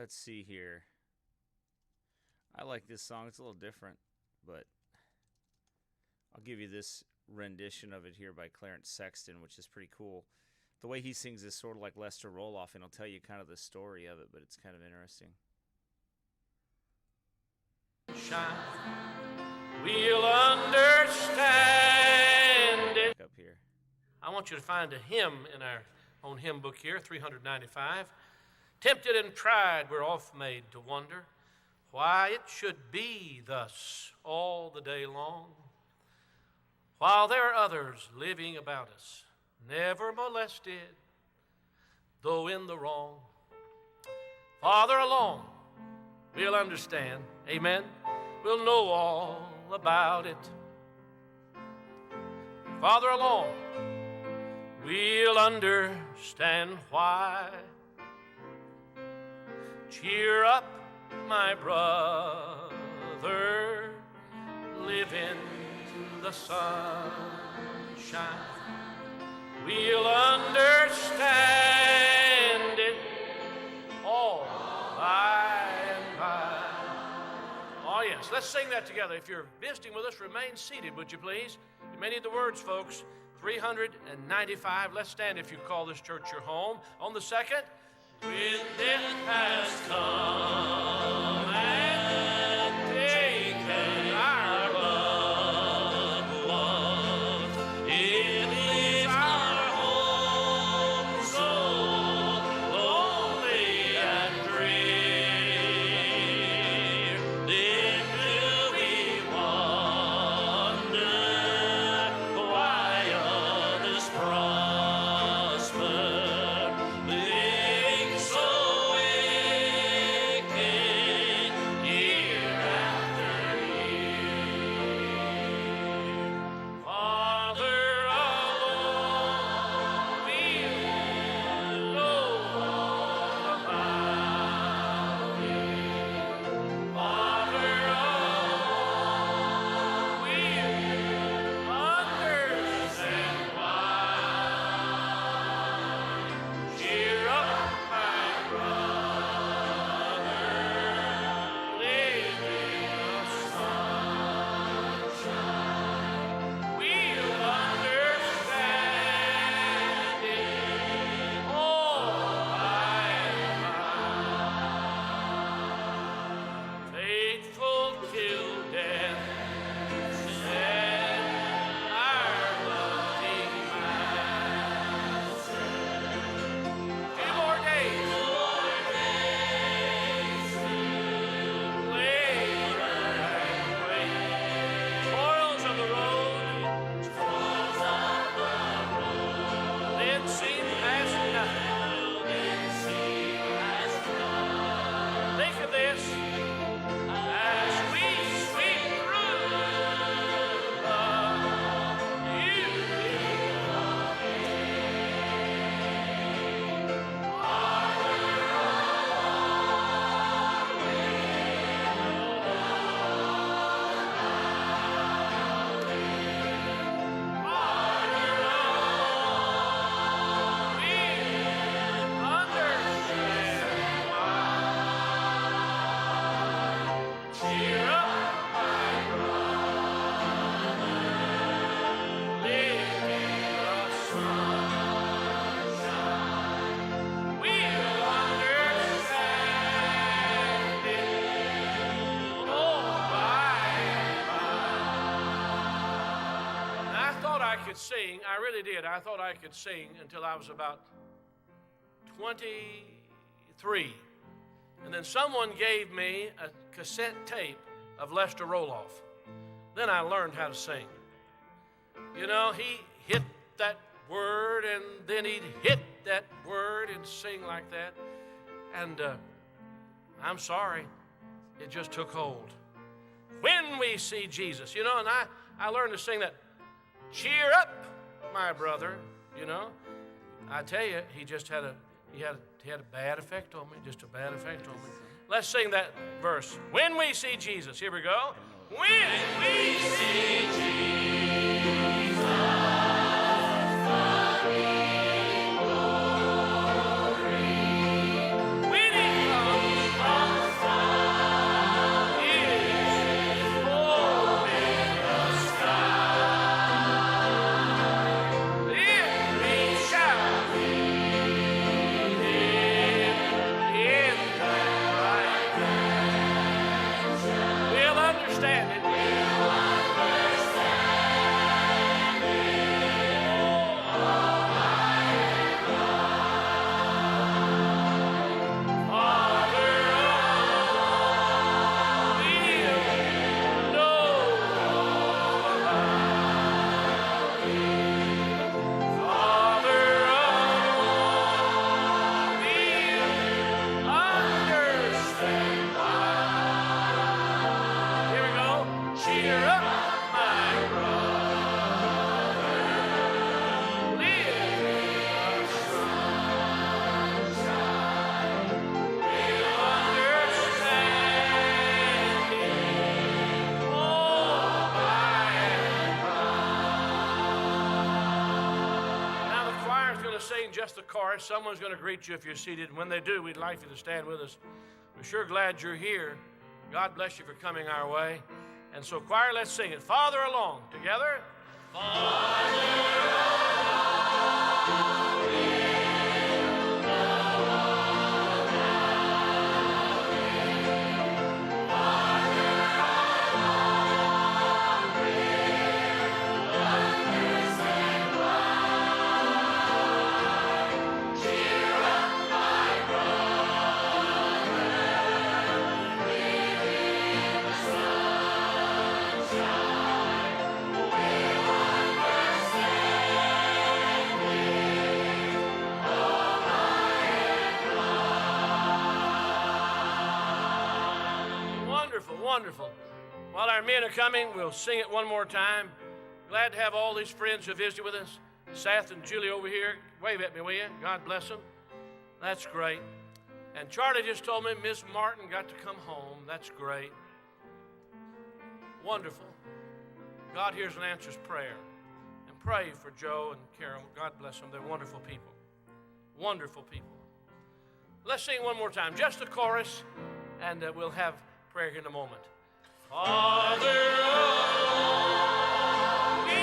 Let's see here. I like this song. It's a little different, but I'll give you this rendition of it here by Clarence Sexton, which is pretty cool. The way he sings is sort of like Lester Roloff, and I'll tell you kind of the story of it, but it's kind of interesting. We'll understand it. Up here. I want you to find a hymn in our own hymn book here, 395. Tempted and tried, we're oft made to wonder why it should be thus all the day long, while there are others living about us, never molested, though in the wrong. Farther along, we'll understand, amen, we'll know all about it. Farther along, we'll understand why. Cheer up, my brother, live in the sunshine. We'll understand it all by and by. Oh, yes, let's sing that together. If you're visiting with us, remain seated, would you please? You may need the words, folks. 395. Let's stand if you call this church your home. On the second, when death has come and taken our loved ones, it is our home so lonely and drear. Then do we wonder why others prosper, living so wicked year after year. Farther along, we'll know all about it. Farther along, we'll understand why. Cheer up, my brother, live in the sunshine. We'll understand it all by and by. Faithful till death, said our loving Master. Few more days to labor and wait. Toils of the road, then seem as nothing. Think of this as we sweep through the cheer up, my brother, live in the sunshine. We'll understand it all by and by. I thought I could sing, I really did. I thought I could sing until I was about 23. And then someone gave me a cassette tape of Lester Roloff. Then I learned how to sing. You know, he hit that word and then he'd hit that word and sing like that. And I'm sorry, it just took hold. When we see Jesus, you know, and I learned to sing that, cheer up, my brother, you know. I tell you, he just had a bad effect on me, just a bad effect on me. Let's sing that verse. When we see Jesus, here we go. When we see Jesus, the King glory, when he comes sing just the chorus. Someone's going to greet you if you're seated. And when they do, we'd like you to stand with us. We're sure glad you're here. God bless you for coming our way. And so, choir, let's sing it. Farther along. Together. Farther along. Wonderful. While our men are coming, we'll sing it one more time. Glad to have all these friends who visited with us. Seth and Julie over here. Wave at me, will you? God bless them. That's great. And Charlie just told me Miss Martin got to come home. That's great. Wonderful. God hears and answers prayer. And pray for Joe and Carol. God bless them. They're wonderful people. Wonderful people. Let's sing one more time. Just a chorus, and we'll have prayer here in a moment. Father along, we'll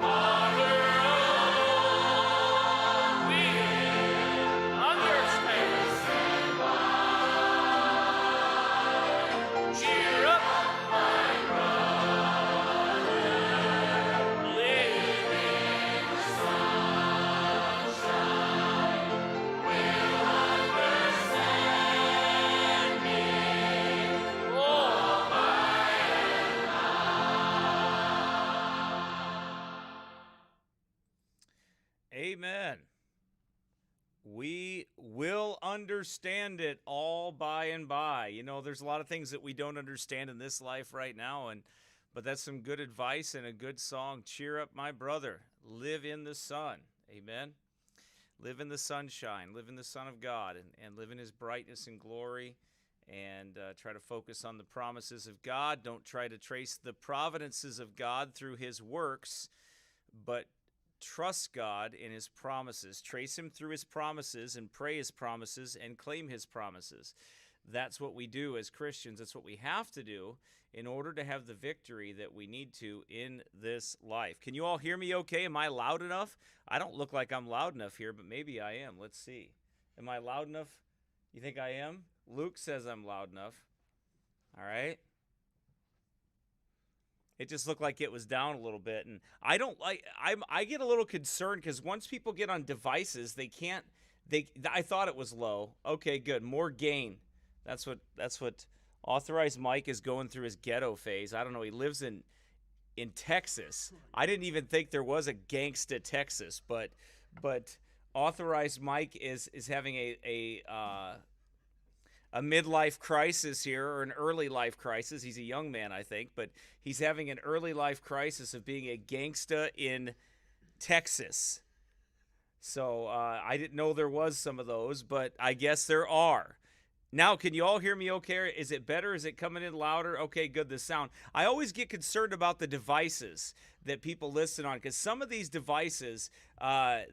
Father along, we'll understand. Cheer up, my brother, live in the sunshine. We'll understand me, oh, by and by. Amen. We will understand it all by and by. You know, there's a lot of things that we don't understand in this life right now, but that's some good advice and a good song. Cheer up, my brother. Live in the sun. Amen. Live in the sunshine. Live in the Son of God and live in his brightness and glory, and try to focus on the promises of God. Don't try to trace the providences of God through his works, but trust God in his promises. Trace him through his promises and pray his promises and claim his promises. That's what we do as Christians. That's what we have to do in order to have the victory that we need to in this life. Can you all hear me okay? Am I loud enough? I don't look like I'm loud enough here, but maybe I am. Let's see. Am I loud enough? You think I am? Luke says I'm loud enough. All right. It just looked like it was down a little bit, and I get a little concerned because once people get on devices, I thought it was low. Okay, good. More gain. That's what Authorized Mike is going through his ghetto phase. I don't know. He lives in Texas. I didn't even think there was a gangsta Texas, but Authorized Mike is having a midlife crisis here, or an early life crisis. He's a young man, I think, but he's having an early life crisis of being a gangsta in Texas. So I didn't know there was some of those, but I guess there are. Now, can you all hear me okay? Is it better? Is it coming in louder? Okay, good, the sound. I always get concerned about the devices that people listen on, because some of these devices, I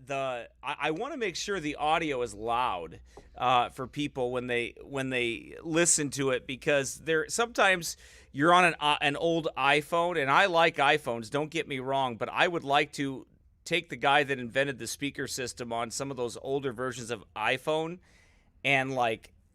want to make sure the audio is loud for people when they listen to it, because sometimes you're on an old iPhone, and I like iPhones, don't get me wrong, but I would like to take the guy that invented the speaker system on some of those older versions of iPhone and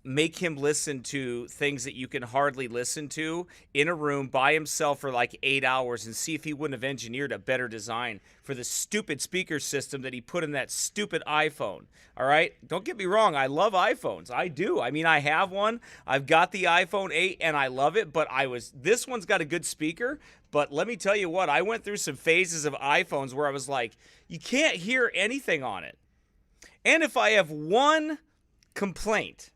make him listen to things that you can hardly listen to in a room by himself for 8 hours, and see if he wouldn't have engineered a better design for the stupid speaker system that he put in that stupid iPhone. All right? Don't get me wrong. I love iPhones. I do. I mean, I have one. I've got the iPhone 8 and I love it, but this one's got a good speaker. But let me tell you what, I went through some phases of iPhones where I was like, you can't hear anything on it. And if I have one complaint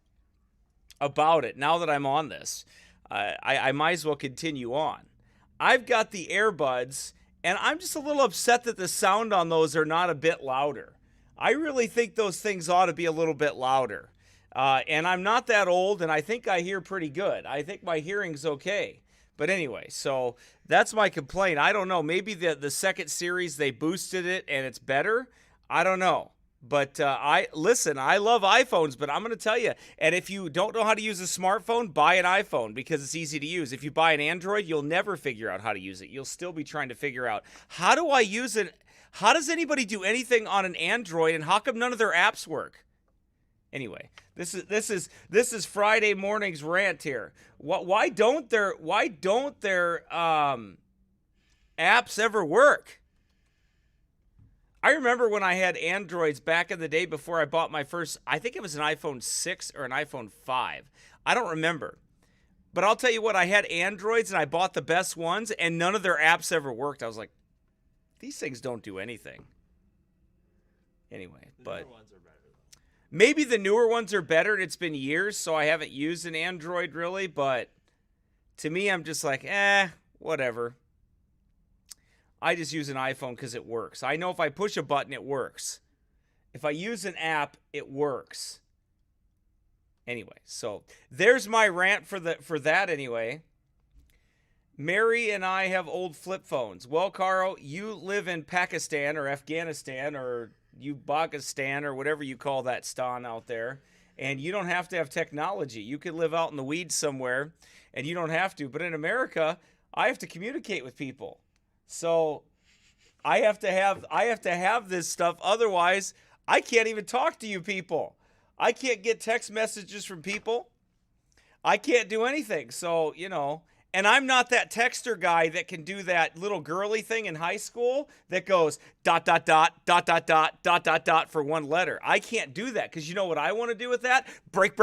about it, now that I'm on this, I might as well continue on. I've got the earbuds, and I'm just a little upset that the sound on those are not a bit louder. I really think those things ought to be a little bit louder. And I'm not that old, and I think I hear pretty good. I think my hearing's okay. But anyway, so that's my complaint. I don't know. Maybe the second series they boosted it and it's better. I don't know. But I love iPhones, but I'm going to tell you, and if you don't know how to use a smartphone, buy an iPhone because it's easy to use. If you buy an Android, you'll never figure out how to use it. You'll still be trying to figure out, how do I use it? How does anybody do anything on an Android, and how come none of their apps work? Anyway, this is Friday morning's rant here. Why don't their apps ever work? I remember when I had Androids back in the day before I bought my first, I think it was an iPhone 6 or an iPhone 5. I don't remember. But I'll tell you what, I had Androids and I bought the best ones and none of their apps ever worked. I was like, these things don't do anything. Anyway, but maybe the newer ones are better and it's been years, so I haven't used an Android really, but to me, I'm just like, whatever. I just use an iPhone because it works. I know if I push a button, it works. If I use an app, it works. Anyway, so there's my rant for that anyway. Mary and I have old flip phones. Well, Carl, you live in Pakistan or Afghanistan or Uzbekistan or whatever you call that stan out there, and you don't have to have technology. You could live out in the weeds somewhere, and you don't have to. But in America, I have to communicate with people. So I have to have this stuff. Otherwise, I can't even talk to you people. I can't get text messages from people. I can't do anything. So, and I'm not that texter guy that can do that little girly thing in high school that goes ... for one letter. I can't do that because you know what I want to do with that? Break.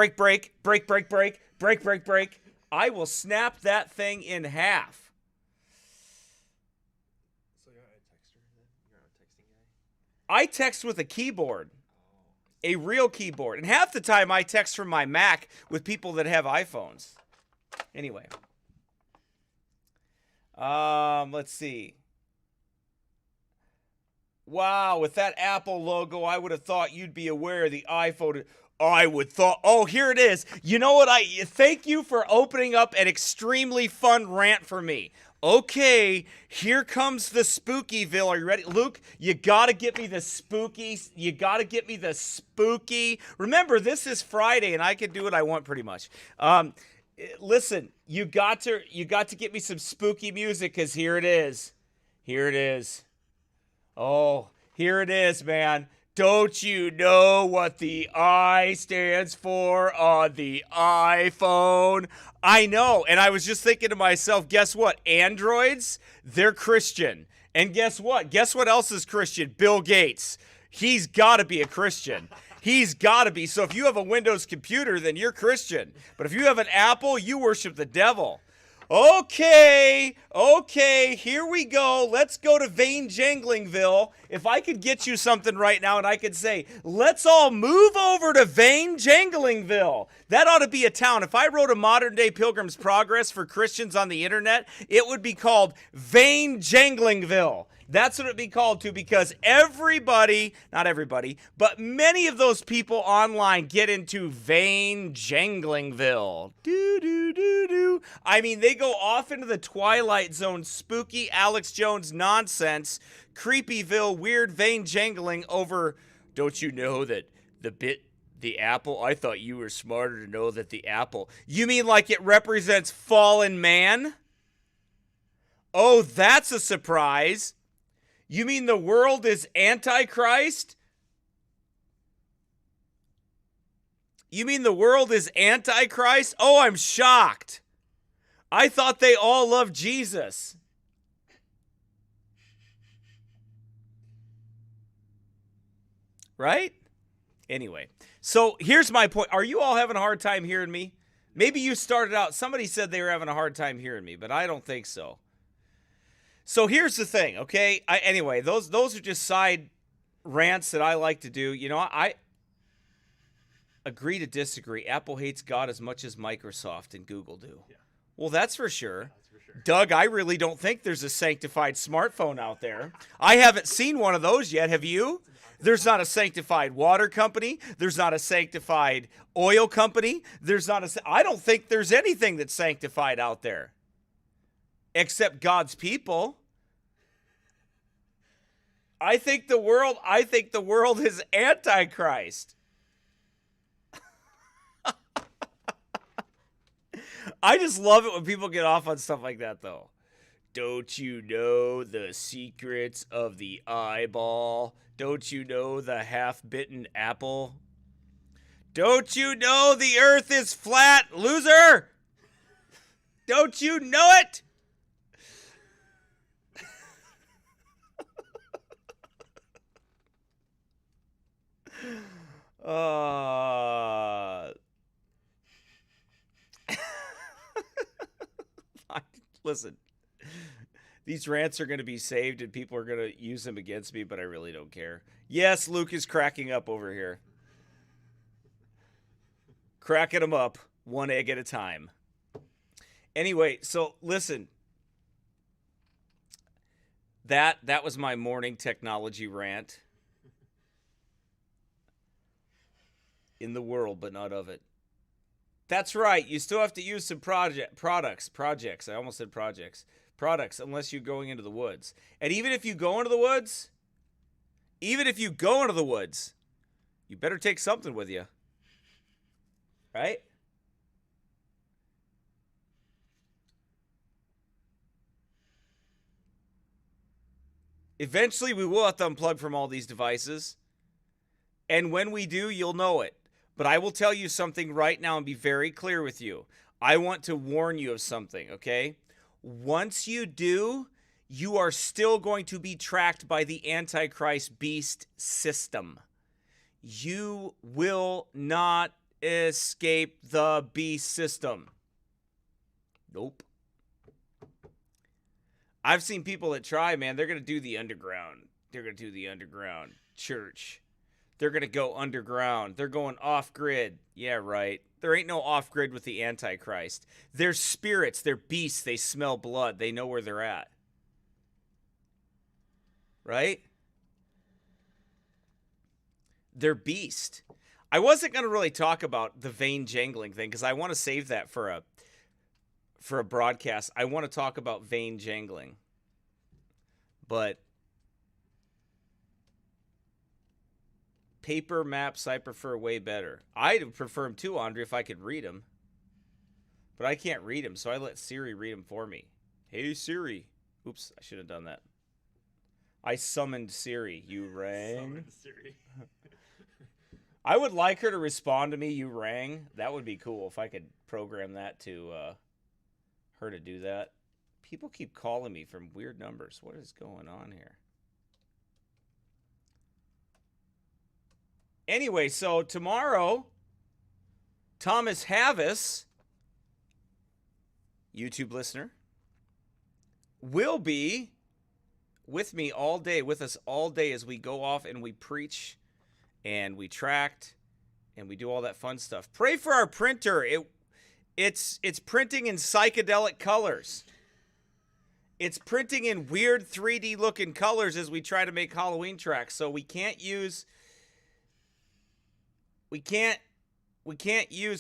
I will snap that thing in half. I text with a keyboard, a real keyboard. And half the time I text from my Mac with people that have iPhones. Anyway. Let's see. Wow, with that Apple logo, I would have thought you'd be aware of the iPhone. Oh, here it is. You know what? Thank you for opening up an extremely fun rant for me. Okay, here comes the Spookyville. Are you ready? Luke, you got to get me the spooky. Remember, this is Friday, and I can do what I want pretty much. Listen, you got to get me some spooky music because here it is. Oh, here it is, man. Don't you know what the I stands for on the iPhone? I know, and I was just thinking to myself, guess what? Androids, they're Christian. And guess what? Guess what else is Christian? Bill Gates. He's got to be a Christian. He's got to be. So if you have a Windows computer, then you're Christian. But if you have an Apple, you worship the devil. Okay, here we go. Let's go to Vain Janglingville. If I could get you something right now and I could say, let's all move over to Vain Janglingville. That ought to be a town. If I wrote a modern day Pilgrim's Progress for Christians on the internet, it would be called Vain Janglingville. That's what it'd be called too, because not everybody, but many of those people online get into Vain Janglingville. I mean, they go off into the Twilight Zone, spooky Alex Jones nonsense, Creepyville, weird Vain Jangling over, don't you know that the apple? I thought you were smarter to know that the apple. You mean like it represents fallen man? Oh, that's a surprise. You mean the world is Antichrist? Oh, I'm shocked. I thought they all loved Jesus. Right? Anyway, so here's my point. Are you all having a hard time hearing me? Maybe you started out, somebody said they were having a hard time hearing me, but I don't think so. So here's the thing, okay? Anyway, those are just side rants that I like to do. You know, I agree to disagree. Apple hates God as much as Microsoft and Google do. Yeah. Well, that's for sure. Yeah, that's for sure. Doug, I really don't think there's a sanctified smartphone out there. I haven't seen one of those yet. Have you? There's not a sanctified water company. There's not a sanctified oil company. I don't think there's anything that's sanctified out there. except God's people. I think the world is Antichrist. I just love it when people get off on stuff like that, though. Don't you know the secrets of the eyeball? Don't you know the half-bitten apple? Don't you know the earth is flat, loser? Don't you know it? Listen, these rants are going to be saved and people are going to use them against me, but I really don't care. Yes, Luke is cracking up over here. Cracking them up one egg at a time. Anyway, so listen. That was my morning technology rant. In the world, but not of it. That's right. You still have to use some projects. I almost said projects. Products, unless you're going into the woods. And even if you go into the woods, you better take something with you. Right? Eventually, we will have to unplug from all these devices. And when we do, you'll know it. But I will tell you something right now and be very clear with you. I want to warn you of something, okay? Once you do, you are still going to be tracked by the Antichrist beast system. You will not escape the beast system. Nope. I've seen people that try, man. They're going to do the underground. They're going to do the underground church. They're going to go underground. They're going off-grid. Yeah, right. There ain't no off-grid with the Antichrist. They're spirits. They're beasts. They smell blood. They know where they're at. Right? They're beast. I wasn't going to really talk about the vein jangling thing because I want to save that for a broadcast. I want to talk about vein jangling. But paper maps I prefer way better. I'd prefer them too, Andre, if I could read them. But I can't read them, so I let Siri read them for me. Hey, Siri. Oops, I should have done that. I summoned Siri. You rang? Summoned Siri. I would like her to respond to me, you rang. That would be cool if I could program that to her to do that. People keep calling me from weird numbers. What is going on here? Anyway, so tomorrow, Thomas Havis, YouTube listener, will be with me all day, with us all day as we go off and we preach and we tract and we do all that fun stuff. Pray for our printer. It's printing in psychedelic colors. It's printing in weird 3D looking colors as we try to make Halloween tracks. So we can't use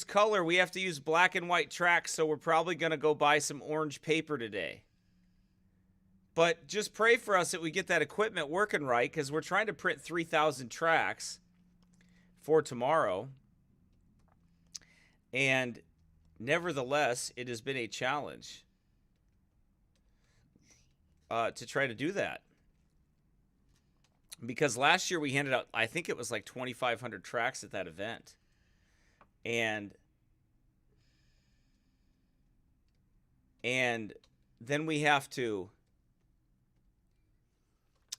color. We have to use black and white tracks, so we're probably going to go buy some orange paper today. But just pray for us that we get that equipment working right, because we're trying to print 3,000 tracks for tomorrow. And nevertheless, it has been a challenge to try to do that. Because last year we handed out, I think it was like 2,500 tracks at that event. And then we have to,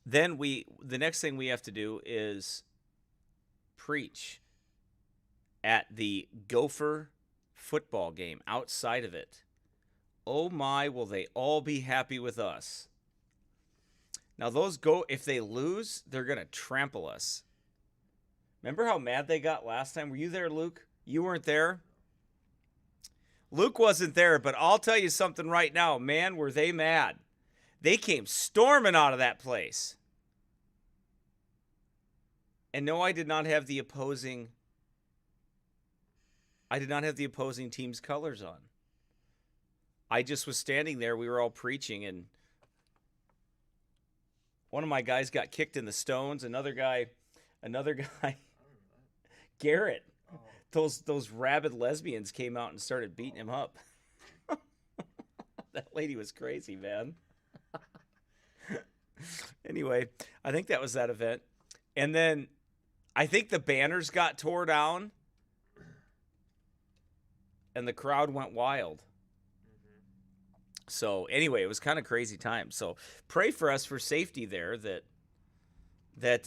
the next thing we have to do is preach at the Gopher football game outside of it. Oh my, will they all be happy with us. Now if they lose, they're going to trample us. Remember how mad they got last time? Were you there, Luke? You weren't there? Luke wasn't there, but I'll tell you something right now. Man, were they mad. They came storming out of that place. And no, I did not have the opposing team's colors on. I just was standing there. We were all preaching, and one of my guys got kicked in the stones. Another guy, Garrett. Those rabid lesbians came out and started beating him up. That lady was crazy, man. Anyway, I think that was that event. And then I think the banners got tore down and the crowd went wild. So anyway, it was kind of crazy time. So pray for us for safety there, that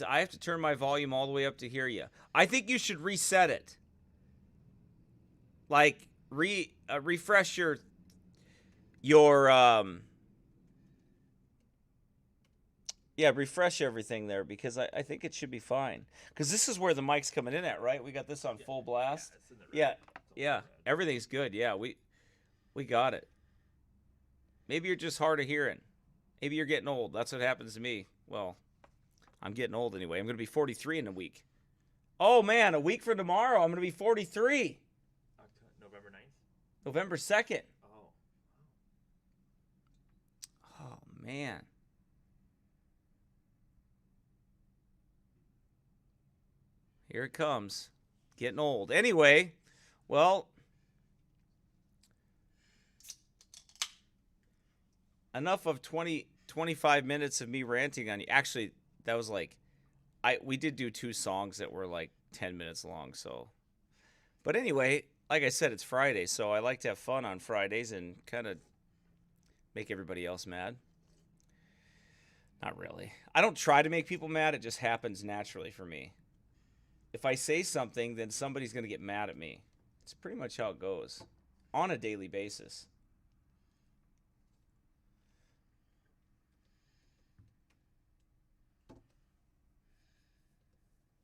I have to turn my volume all the way up to hear you. I think you should reset it. Like refresh your refresh everything there, because I think it should be fine. Because this is where the mic's coming in at, right? We got this on full blast. Yeah, everything's good. Yeah, we got it. Maybe you're just hard of hearing. Maybe you're getting old. That's what happens to me. Well, I'm getting old anyway. I'm going to be 43 in a week. Oh, man, a week from tomorrow, I'm going to be 43. November 9th? November 2nd. Oh. Oh, man. Here it comes. Getting old. Anyway, well, enough of 25 minutes of me ranting on you. Actually, that was like, we did do 2 songs that were like 10 minutes long, so. But anyway, like I said, it's Friday, so I like to have fun on Fridays and kind of make everybody else mad. Not really. I don't try to make people mad. It just happens naturally for me. If I say something, then somebody's going to get mad at me. It's pretty much how it goes on a daily basis.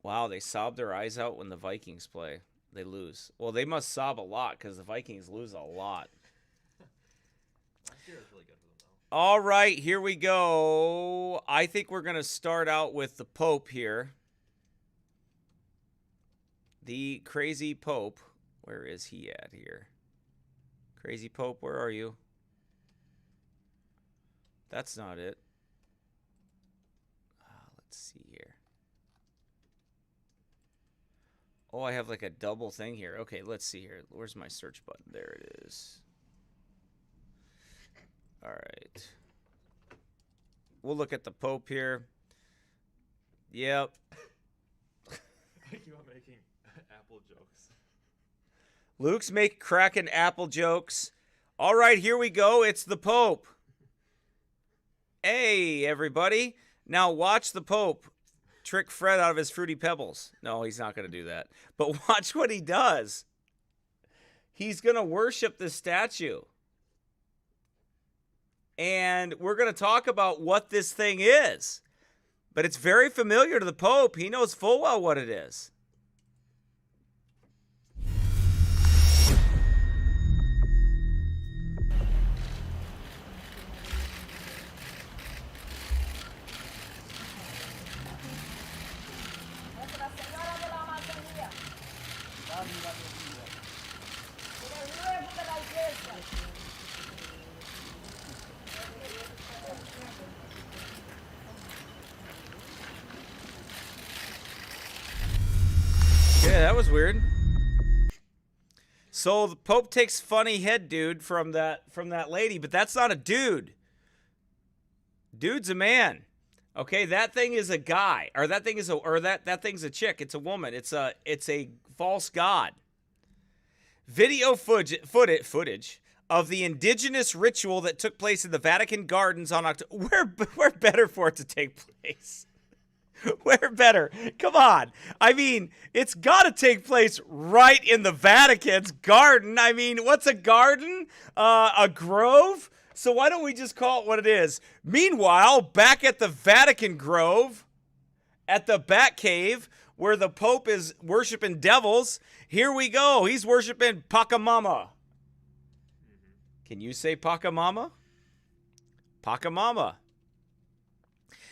Wow, they sob their eyes out when the Vikings play. They lose. Well, they must sob a lot because the Vikings lose a lot. Last year was really good for them, though. All right, here we go. I think we're going to start out with the Pope here. The crazy Pope. Where is he at here? Crazy Pope, where are you? That's not it. Let's see here. Oh, I have like a double thing here. Okay, let's see here. Where's my search button? There it is. All right. We'll look at the Pope here. Yep. I keep on making Apple jokes. Luke's cracking Apple jokes. All right, here we go. It's the Pope. Hey, everybody. Now watch the Pope trick Fred out of his Fruity Pebbles. No, he's not going to do that. But watch what he does. He's going to worship the statue. And we're going to talk about what this thing is. But it's very familiar to the Pope. He knows full well what it is. Yeah, that was weird. So the Pope takes funny head dude from that lady, but that's not a dude. Dude's a man. Okay, that thing is a guy, or that thing's a chick. It's a woman. It's a false god. Video footage of the indigenous ritual that took place in the Vatican Gardens on October. We're better for it to take place. Where better? Come on. I mean, it's got to take place right in the Vatican's garden. I mean, what's a garden? A grove? So why don't we just call it what it is? Meanwhile, back at the Vatican Grove, at the Bat Cave, where the Pope is worshiping devils, here we go. He's worshiping Pachamama. Can you say Pachamama? Pachamama.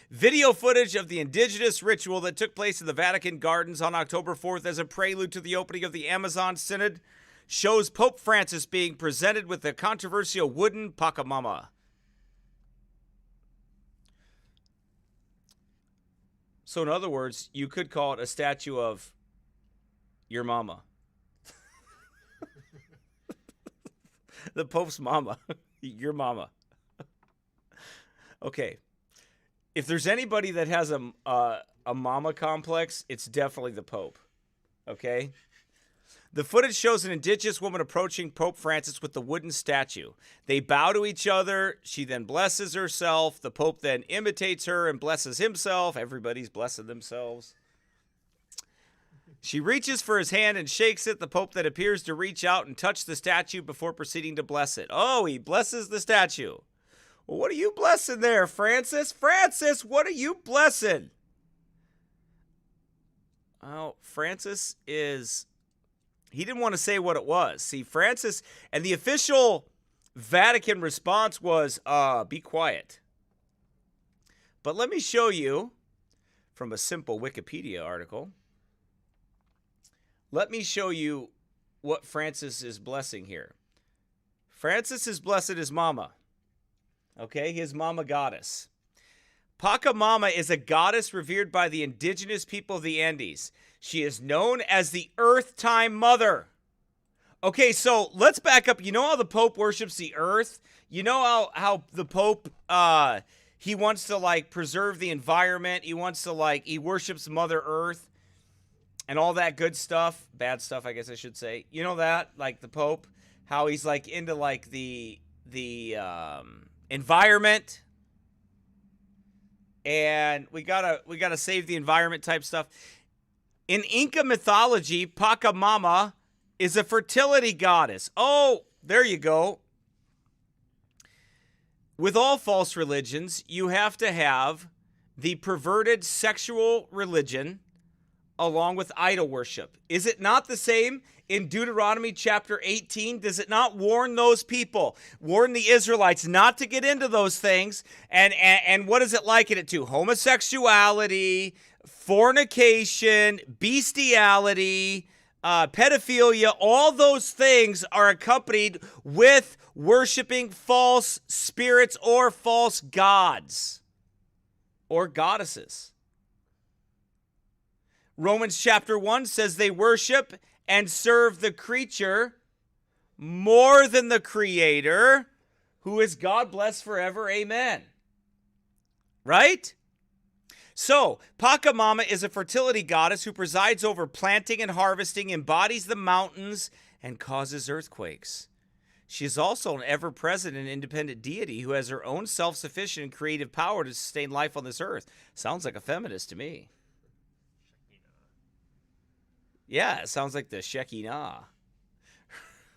Video footage of the indigenous ritual that took place in the Vatican Gardens on October 4th as a prelude to the opening of the Amazon Synod shows Pope Francis being presented with the controversial wooden Pachamama. So in other words, you could call it a statue of your mama. The Pope's mama. Your mama. Okay. If there's anybody that has a mama complex, it's definitely the Pope. Okay? The footage shows an indigenous woman approaching Pope Francis with the wooden statue. They bow to each other. She then blesses herself. The Pope then imitates her and blesses himself. Everybody's blessing themselves. She reaches for his hand and shakes it. The Pope then appears to reach out and touch the statue before proceeding to bless it. Oh, he blesses the statue. Well, what are you blessing there, Francis? Francis, what are you blessing? Oh, Francis is... He didn't want to say what it was. See, Francis, and the official Vatican response was, be quiet. But let me show you from a simple Wikipedia article. Let me show you what Francis is blessing here. Francis is blessing his mama. Okay, his mama goddess. Pachamama is a goddess revered by the indigenous people of the Andes. She is known as the Earth Time Mother. Okay, so let's back up. You know how the Pope worships the earth? You know how the Pope, he wants to, like, preserve the environment. He wants to, like, he worships Mother Earth and all that good stuff. Bad stuff, I guess I should say. You know that? Like, the Pope, how he's, like, into, like, the environment. And we gotta save the environment type stuff. In Inca mythology, Pachamama is a fertility goddess. Oh, there you go. With all false religions, you have to have the perverted sexual religion along with idol worship. Is it not the same in Deuteronomy chapter 18? Does it not warn those people, warn the Israelites not to get into those things? And what does it liken it to? Homosexuality, fornication, bestiality, pedophilia. All those things are accompanied with worshiping false spirits or false gods or goddesses. Romans chapter 1 says they worship and serve the creature more than the Creator, who is God blessed forever. Amen. Right? So, Pachamama is a fertility goddess who presides over planting and harvesting, embodies the mountains, and causes earthquakes. She is also an ever-present and independent deity who has her own self-sufficient and creative power to sustain life on this earth. Sounds like a feminist to me. Yeah, it sounds like the Shekinah.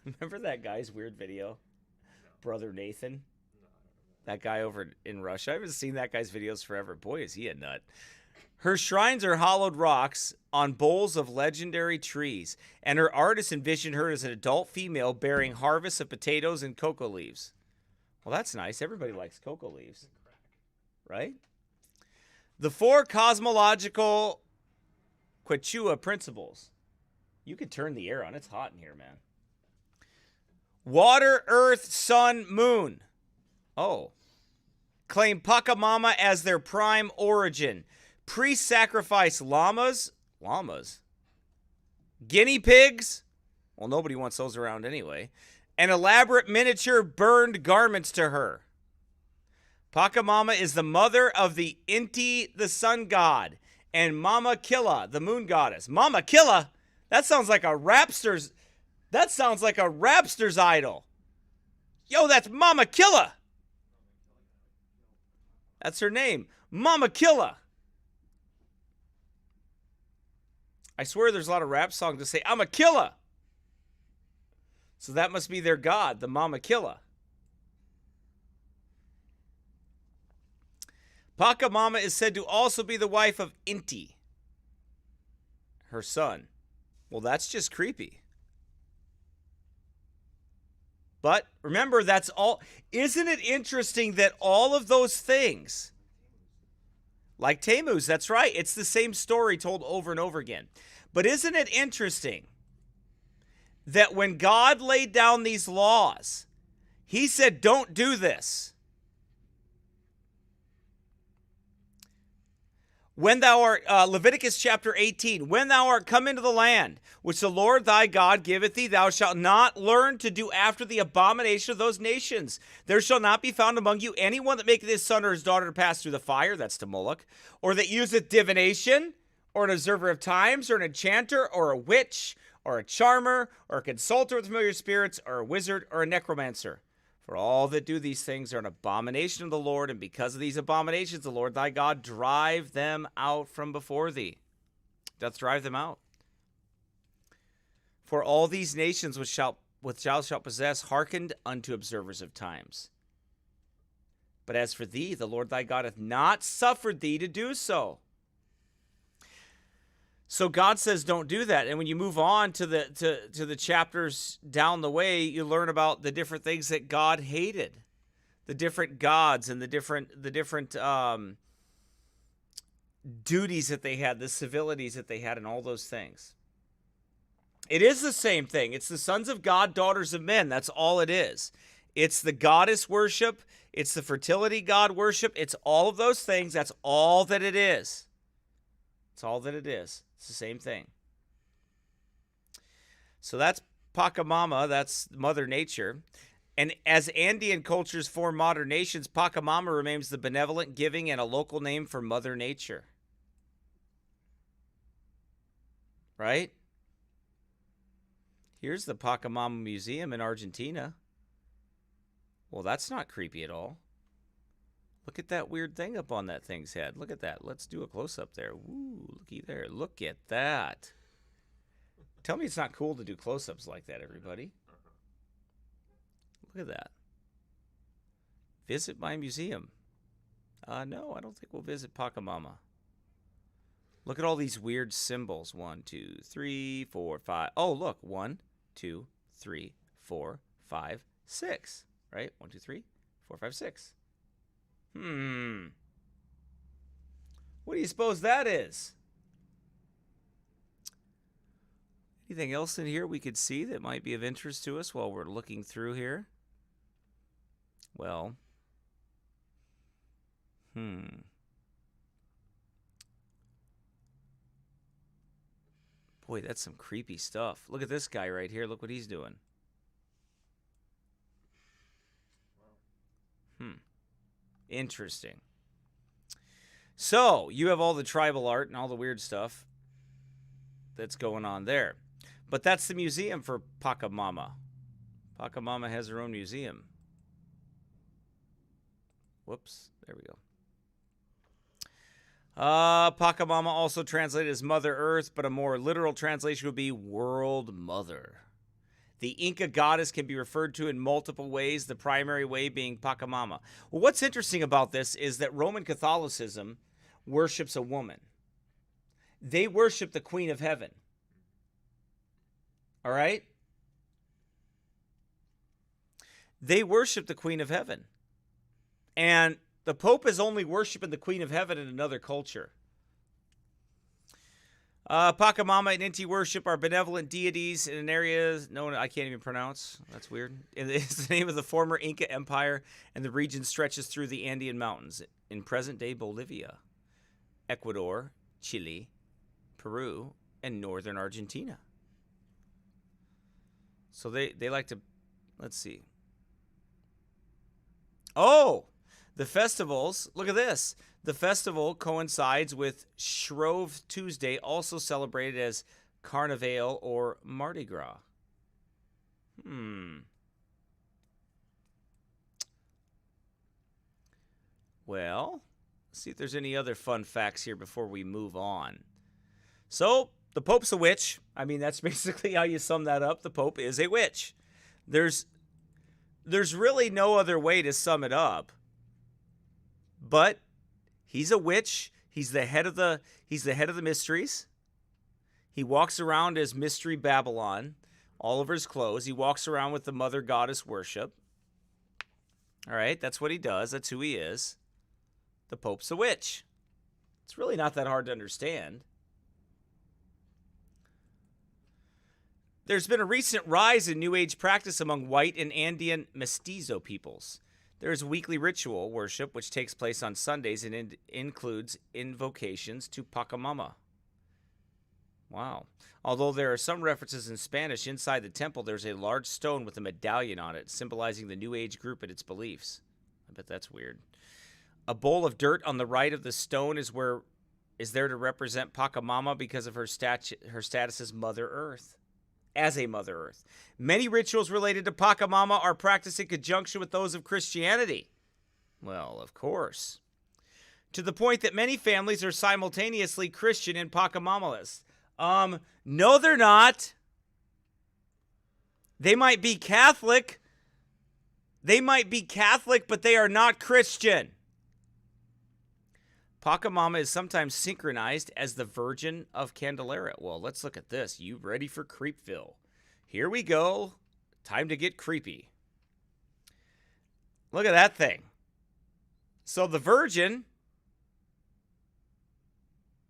Remember that guy's weird video? No. Brother Nathan? No. That guy over in Russia. I haven't seen that guy's videos forever. Boy, is he a nut. Her shrines are hollowed rocks on bowls of legendary trees, and her artists envision her as an adult female bearing harvests of potatoes and cocoa leaves. Well, that's nice. Everybody likes cocoa leaves. Right? The 4 cosmological Quechua principles. You could turn the air on. It's hot in here, man. Water, earth, sun, moon. Oh. Claim Pachamama as their prime origin. Priests sacrifice llamas. Llamas? Guinea pigs? Well, nobody wants those around anyway. And elaborate miniature burned garments to her. Pachamama is the mother of the Inti, the sun god, and Mama Killa, the moon goddess. Mama Killa? That sounds like a rapster's idol. Yo, that's Mama Killa. That's her name. Mama Killa. I swear there's a lot of rap songs that say, I'm a killer. So that must be their god, the Mama Killa. Pachamama is said to also be the wife of Inti, her son. Well, that's just creepy. But remember, that's all. Isn't it interesting that all of those things, like Tammuz, that's right, it's the same story told over and over again. But isn't it interesting that when God laid down these laws, he said, don't do this. When thou art, Leviticus chapter 18, when thou art come into the land, which the Lord thy God giveth thee, thou shalt not learn to do after the abomination of those nations. There shall not be found among you anyone that maketh his son or his daughter to pass through the fire, that's to Moloch, or that useth divination, or an observer of times, or an enchanter, or a witch, or a charmer, or a consulter with familiar spirits, or a wizard, or a necromancer. For all that do these things are an abomination of the Lord, and because of these abominations, the Lord thy God drive them out from before thee. Doth drive them out. For all these nations which thou shalt possess hearkened unto observers of times. But as for thee, the Lord thy God hath not suffered thee to do so. So God says don't do that. And when you move on to the chapters down the way, you learn about the different things that God hated, the different gods and the different duties that they had, the civilities that they had, and all those things. It is the same thing. It's the sons of God, daughters of men. That's all it is. It's the goddess worship. It's the fertility god worship. It's all of those things. That's all that it is. It's all that it is. It's the same thing. So that's Pachamama. That's Mother Nature. And as Andean cultures form modern nations, Pachamama remains the benevolent, giving, and a local name for Mother Nature. Right? Here's the Pachamama Museum in Argentina. Well, that's not creepy at all. Look at that weird thing up on that thing's head. Look at that. Let's do a close-up there. Woo, looky there. Look at that. Tell me it's not cool to do close-ups like that, everybody. Look at that. Visit my museum. No, I don't think we'll visit Pachamama. Look at all these weird symbols. 1, 2, 3, 4, 5. Oh, look. 1, 2, 3, 4, 5, 6. Right? 1, 2, 3, 4, 5, 6. What do you suppose that is? Anything else in here we could see that might be of interest to us while we're looking through here? Well, boy, that's some creepy stuff. Look at this guy right here. Look what he's doing. Interesting. So, you have all the tribal art and all the weird stuff that's going on there. But that's the museum for Pachamama. Pachamama has her own museum. Whoops. There we go. Pachamama also translated as Mother Earth, but a more literal translation would be World Mother. The Inca goddess can be referred to in multiple ways, the primary way being Pachamama. Well, what's interesting about this is that Roman Catholicism worships a woman. They worship the Queen of Heaven. All right? They worship the Queen of Heaven. And the Pope is only worshiping the Queen of Heaven in another culture. Pachamama and Inti worship are benevolent deities in an area known, I can't even pronounce. That's weird. It's the name of the former Inca Empire, and the region stretches through the Andean Mountains in present-day Bolivia, Ecuador, Chile, Peru, and northern Argentina. So they like to, let's see. Oh, the festivals, look at this. The festival coincides with Shrove Tuesday, also celebrated as Carnival or Mardi Gras. Well, let's see if there's any other fun facts here before we move on. So, the Pope's a witch. I mean, that's basically how you sum that up. The Pope is a witch. There's really no other way to sum it up. But he's a witch. He's the head of the mysteries. He walks around as Mystery Babylon, all over his clothes. He walks around with the mother goddess worship. All right, that's what he does. That's who he is. The Pope's a witch. It's really not that hard to understand. There's been a recent rise in New Age practice among white and Andean mestizo peoples. There is weekly ritual worship which takes place on Sundays and includes invocations to Pachamama. Wow. Although there are some references in Spanish, inside the temple there's a large stone with a medallion on it, symbolizing the New Age group and its beliefs. I bet that's weird. A bowl of dirt on the right of the stone is there to represent Pachamama because of her status as Mother Earth. As a Mother Earth. Many rituals related to Pachamama are practiced in conjunction with those of Christianity. Well, of course. To the point that many families are simultaneously Christian and Pachamamalists. No, they're not. They might be Catholic. But they are not Christian. Pachamama is sometimes synchronized as the Virgin of Candelaria. Well, let's look at this. You ready for Creepville? Here we go. Time to get creepy. Look at that thing. So the Virgin,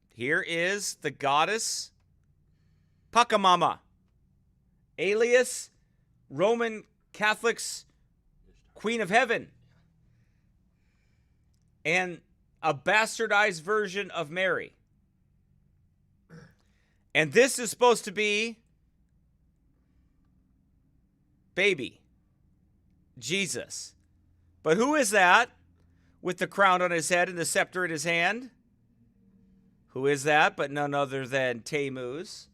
here is the goddess Pachamama, alias Roman Catholics' Queen of Heaven, and a bastardized version of Mary. And this is supposed to be baby Jesus. But who is that with the crown on his head and the scepter in his hand? Who is that but none other than Tammuz?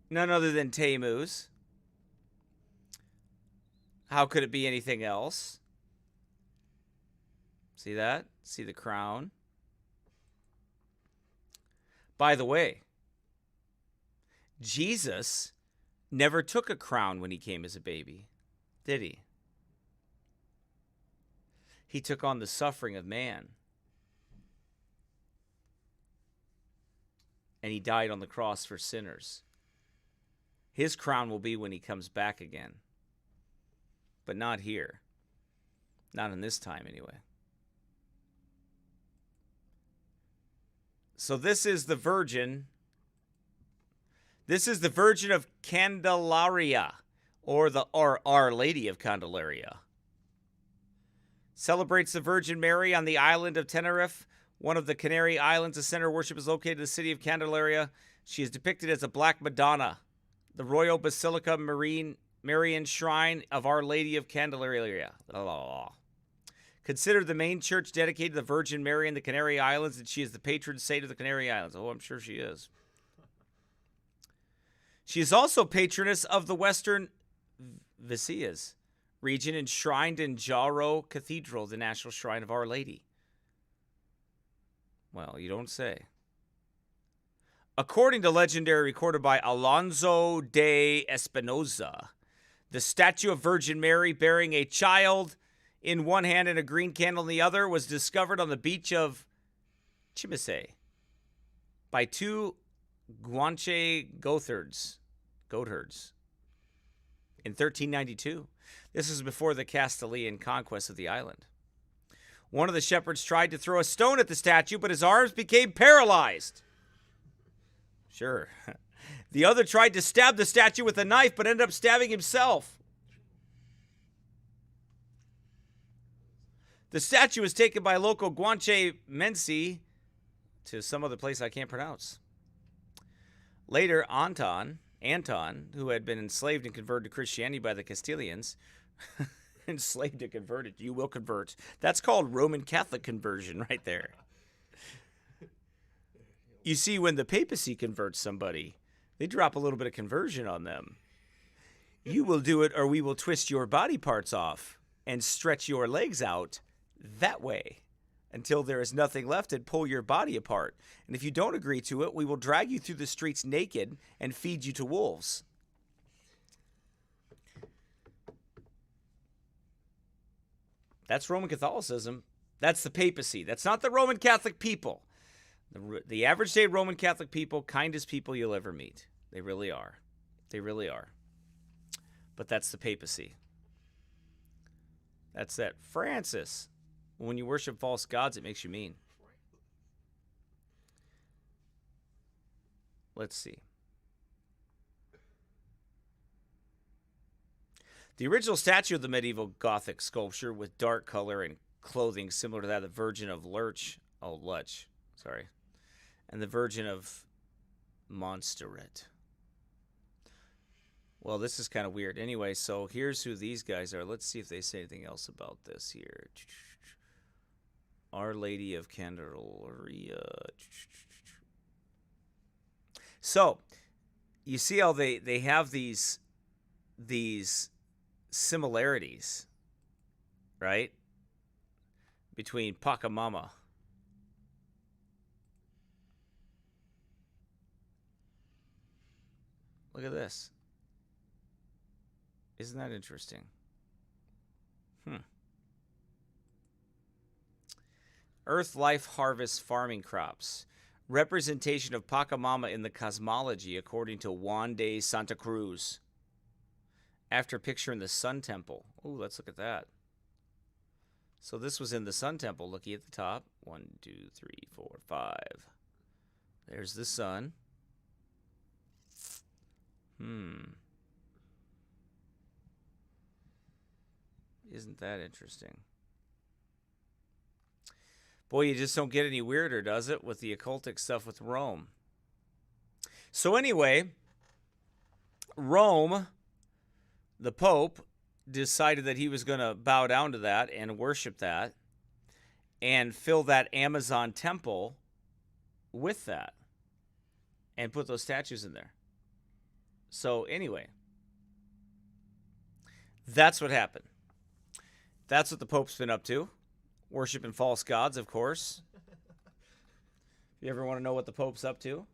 None other than Tammuz. How could it be anything else? See that? See the crown? By the way, Jesus never took a crown when he came as a baby, did he? He took on the suffering of man. And he died on the cross for sinners. His crown will be when he comes back again. But not here. Not in this time, anyway. So this is the Virgin. This is the Virgin of Candelaria, or Our Lady of Candelaria. Celebrates the Virgin Mary on the island of Tenerife, one of the Canary Islands. The center of worship is located in the city of Candelaria. She is depicted as a Black Madonna. The Royal Basilica Marian Shrine of Our Lady of Candelaria. Considered the main church dedicated to the Virgin Mary in the Canary Islands, and she is the patron saint of the Canary Islands. Oh, I'm sure she is. She is also patroness of the Western Visayas region, enshrined in Jaro Cathedral, the national shrine of Our Lady. Well, you don't say. According to legendary recorded by Alonso de Espinosa, the statue of Virgin Mary bearing a child in one hand and a green candle in the other was discovered on the beach of Chimisay by two Guanche goatherds in 1392. This was before the Castilian conquest of the island. One of the shepherds tried to throw a stone at the statue, but his arms became paralyzed. Sure. The other tried to stab the statue with a knife, but ended up stabbing himself. The statue was taken by local Guanche Mensi to some other place I can't pronounce. Later, Anton, who had been enslaved and converted to Christianity by the Castilians, enslaved and converted, you will convert. That's called Roman Catholic conversion right there. You see, when the papacy converts somebody, they drop a little bit of conversion on them. You will do it or we will twist your body parts off and stretch your legs out that way until there is nothing left and pull your body apart. And if you don't agree to it, we will drag you through the streets naked and feed you to wolves. That's Roman Catholicism. That's the papacy. That's not the Roman Catholic people. The average day Roman Catholic people, kindest people you'll ever meet. They really are. They really are. But that's the papacy. That's that. Francis. When you worship false gods, it makes you mean. let's see. The original statue of the medieval Gothic sculpture with dark color and clothing similar to that of the Virgin of Lurch, and the Virgin of Montserrat. Well, this is kind of weird. Anyway, so here's who these guys are. Let's see if they say anything else about this here. Our Lady of Candelaria. So, you see how they have these similarities, right? Between Pachamama. Look at this. Isn't that interesting? Earth, life, harvest, farming crops. Representation of Pachamama in the cosmology according to Juan de Santa Cruz. After picture in the Sun Temple. Oh, let's look at that. So this was in the Sun Temple. Looking at the top. 1, 2, 3, 4, 5. There's the sun. Isn't that interesting? Boy, you just don't get any weirder, does it, with the occultic stuff with Rome? So anyway, Rome, the Pope, decided that he was going to bow down to that and worship that and fill that Amazon temple with that and put those statues in there. So anyway, that's what happened. That's what the Pope's been up to. Worshiping false gods, of course. You ever want to know what the Pope's up to?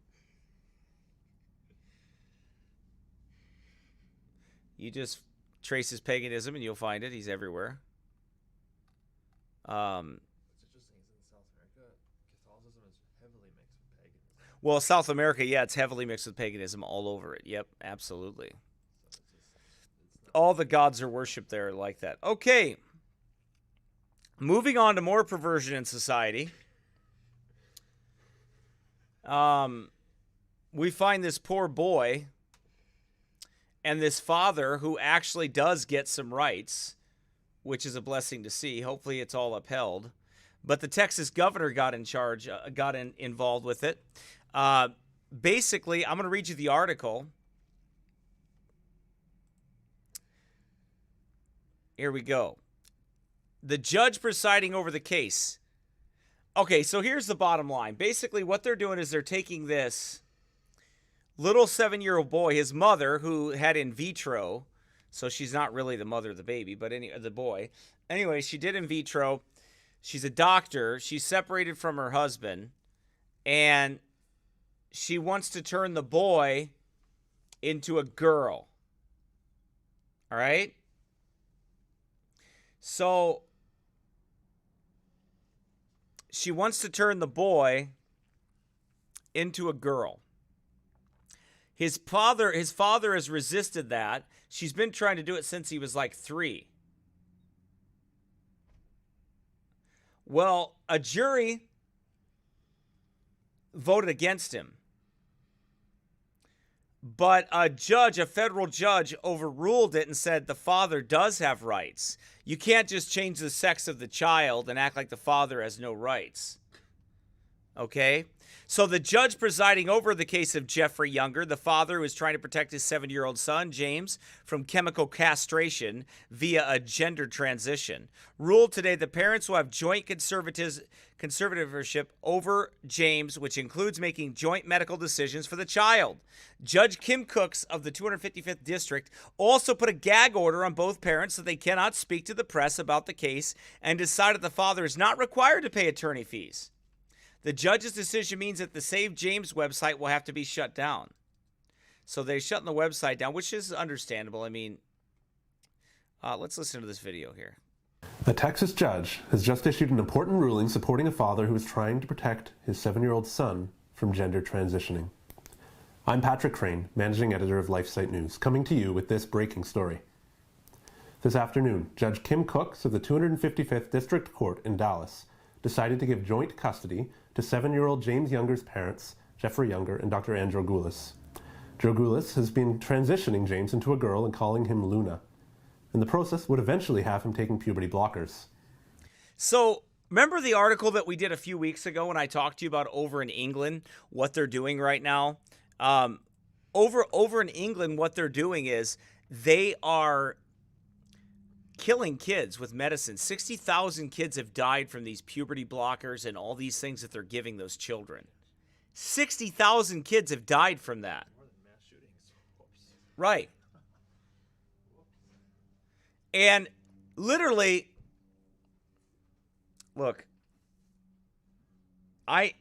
You just trace his paganism and you'll find it. He's everywhere. It's interesting. In South America, Catholicism is heavily mixed with paganism. Well, South America, yeah, it's heavily mixed with paganism all over it. Yep, absolutely. So it's All the gods are worshipped there like that. Okay. Moving on to more perversion in society. We find this poor boy and this father who actually does get some rights, which is a blessing to see. Hopefully it's all upheld. But the Texas governor got in charge, involved with it. Basically, I'm going to read you the article. Here we go. The judge presiding over the case. Okay, so here's the bottom line. Basically, what they're doing is they're taking this little 7-year-old boy, his mother, who had in vitro, so she's not really the mother of the baby, but the boy. Anyway, she did in vitro. She's a doctor. She's separated from her husband, and she wants to turn the boy into a girl. All right? So she wants to turn the boy into a girl. His father has resisted that. She's been trying to do it since he was like 3. Well, a jury voted against him. But a federal judge, overruled it and said the father does have rights. You can't just change the sex of the child and act like the father has no rights. Okay? So the judge presiding over the case of Jeffrey Younger, the father who is trying to protect his 7-year-old son, James, from chemical castration via a gender transition, ruled today the parents will have joint conservatorship over James, which includes making joint medical decisions for the child. Judge Kim Cooks of the 255th District also put a gag order on both parents so they cannot speak to the press about the case and decided the father is not required to pay attorney fees. The judge's decision means that the Save James website will have to be shut down. So they're shutting the website down, which is understandable. I mean, let's listen to this video here. A Texas judge has just issued an important ruling supporting a father who is trying to protect his 7-year-old son from gender transitioning. I'm Patrick Crane, managing editor of LifeSite News, coming to you with this breaking story. This afternoon, Judge Kim Cooks of the 255th District Court in Dallas decided to give joint custody to 7-year-old James Younger's parents, Jeffrey Younger, and Dr. Andrew Goulis. Joe Goulis has been transitioning James into a girl and calling him Luna. And the process would eventually have him taking puberty blockers. So, remember the article that we did a few weeks ago when I talked to you about over in England, what they're doing right now? Over in England, what they're doing is they are killing kids with medicine. 60,000 kids have died from these puberty blockers and all these things that they're giving those children. 60,000 kids have died from that. More than mass shootings, of course. Right. And literally, look, I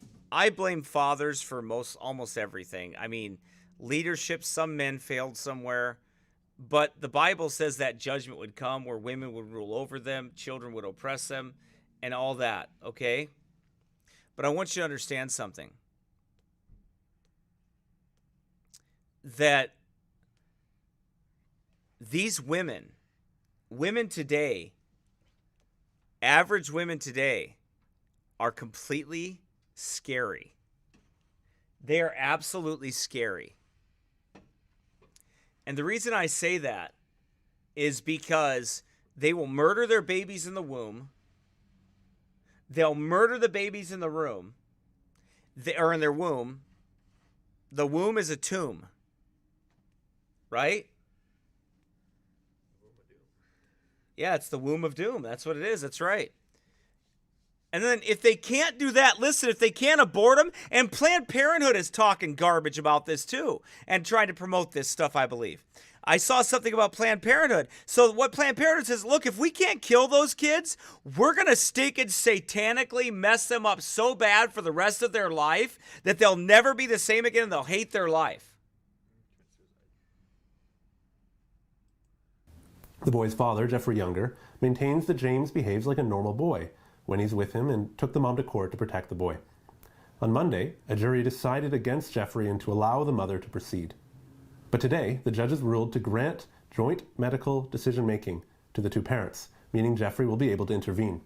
blame fathers for almost everything. I mean, leadership, some men failed somewhere, but the Bible says that judgment would come where women would rule over them, children would oppress them, and all that, okay? But I want you to understand something. That these women today, average women today, are completely scary. They are absolutely scary. And the reason I say that is because they will murder their babies in the womb. They'll murder the babies in the room, or in their womb. The womb is a tomb, right? Yeah, it's the womb of doom. That's what it is. That's right. And then if they can't do that, listen, if they can't abort them, and Planned Parenthood is talking garbage about this too and trying to promote this stuff, I believe. I saw something about Planned Parenthood. So what Planned Parenthood says, look, if we can't kill those kids, we're going to stake and satanically mess them up so bad for the rest of their life that they'll never be the same again and they'll hate their life. The boy's father, Jeffrey Younger, maintains that James behaves like a normal boy when he's with him and took the mom to court to protect the boy. On Monday, a jury decided against Jeffrey and to allow the mother to proceed. But today, the judges ruled to grant joint medical decision-making to the two parents, meaning Jeffrey will be able to intervene.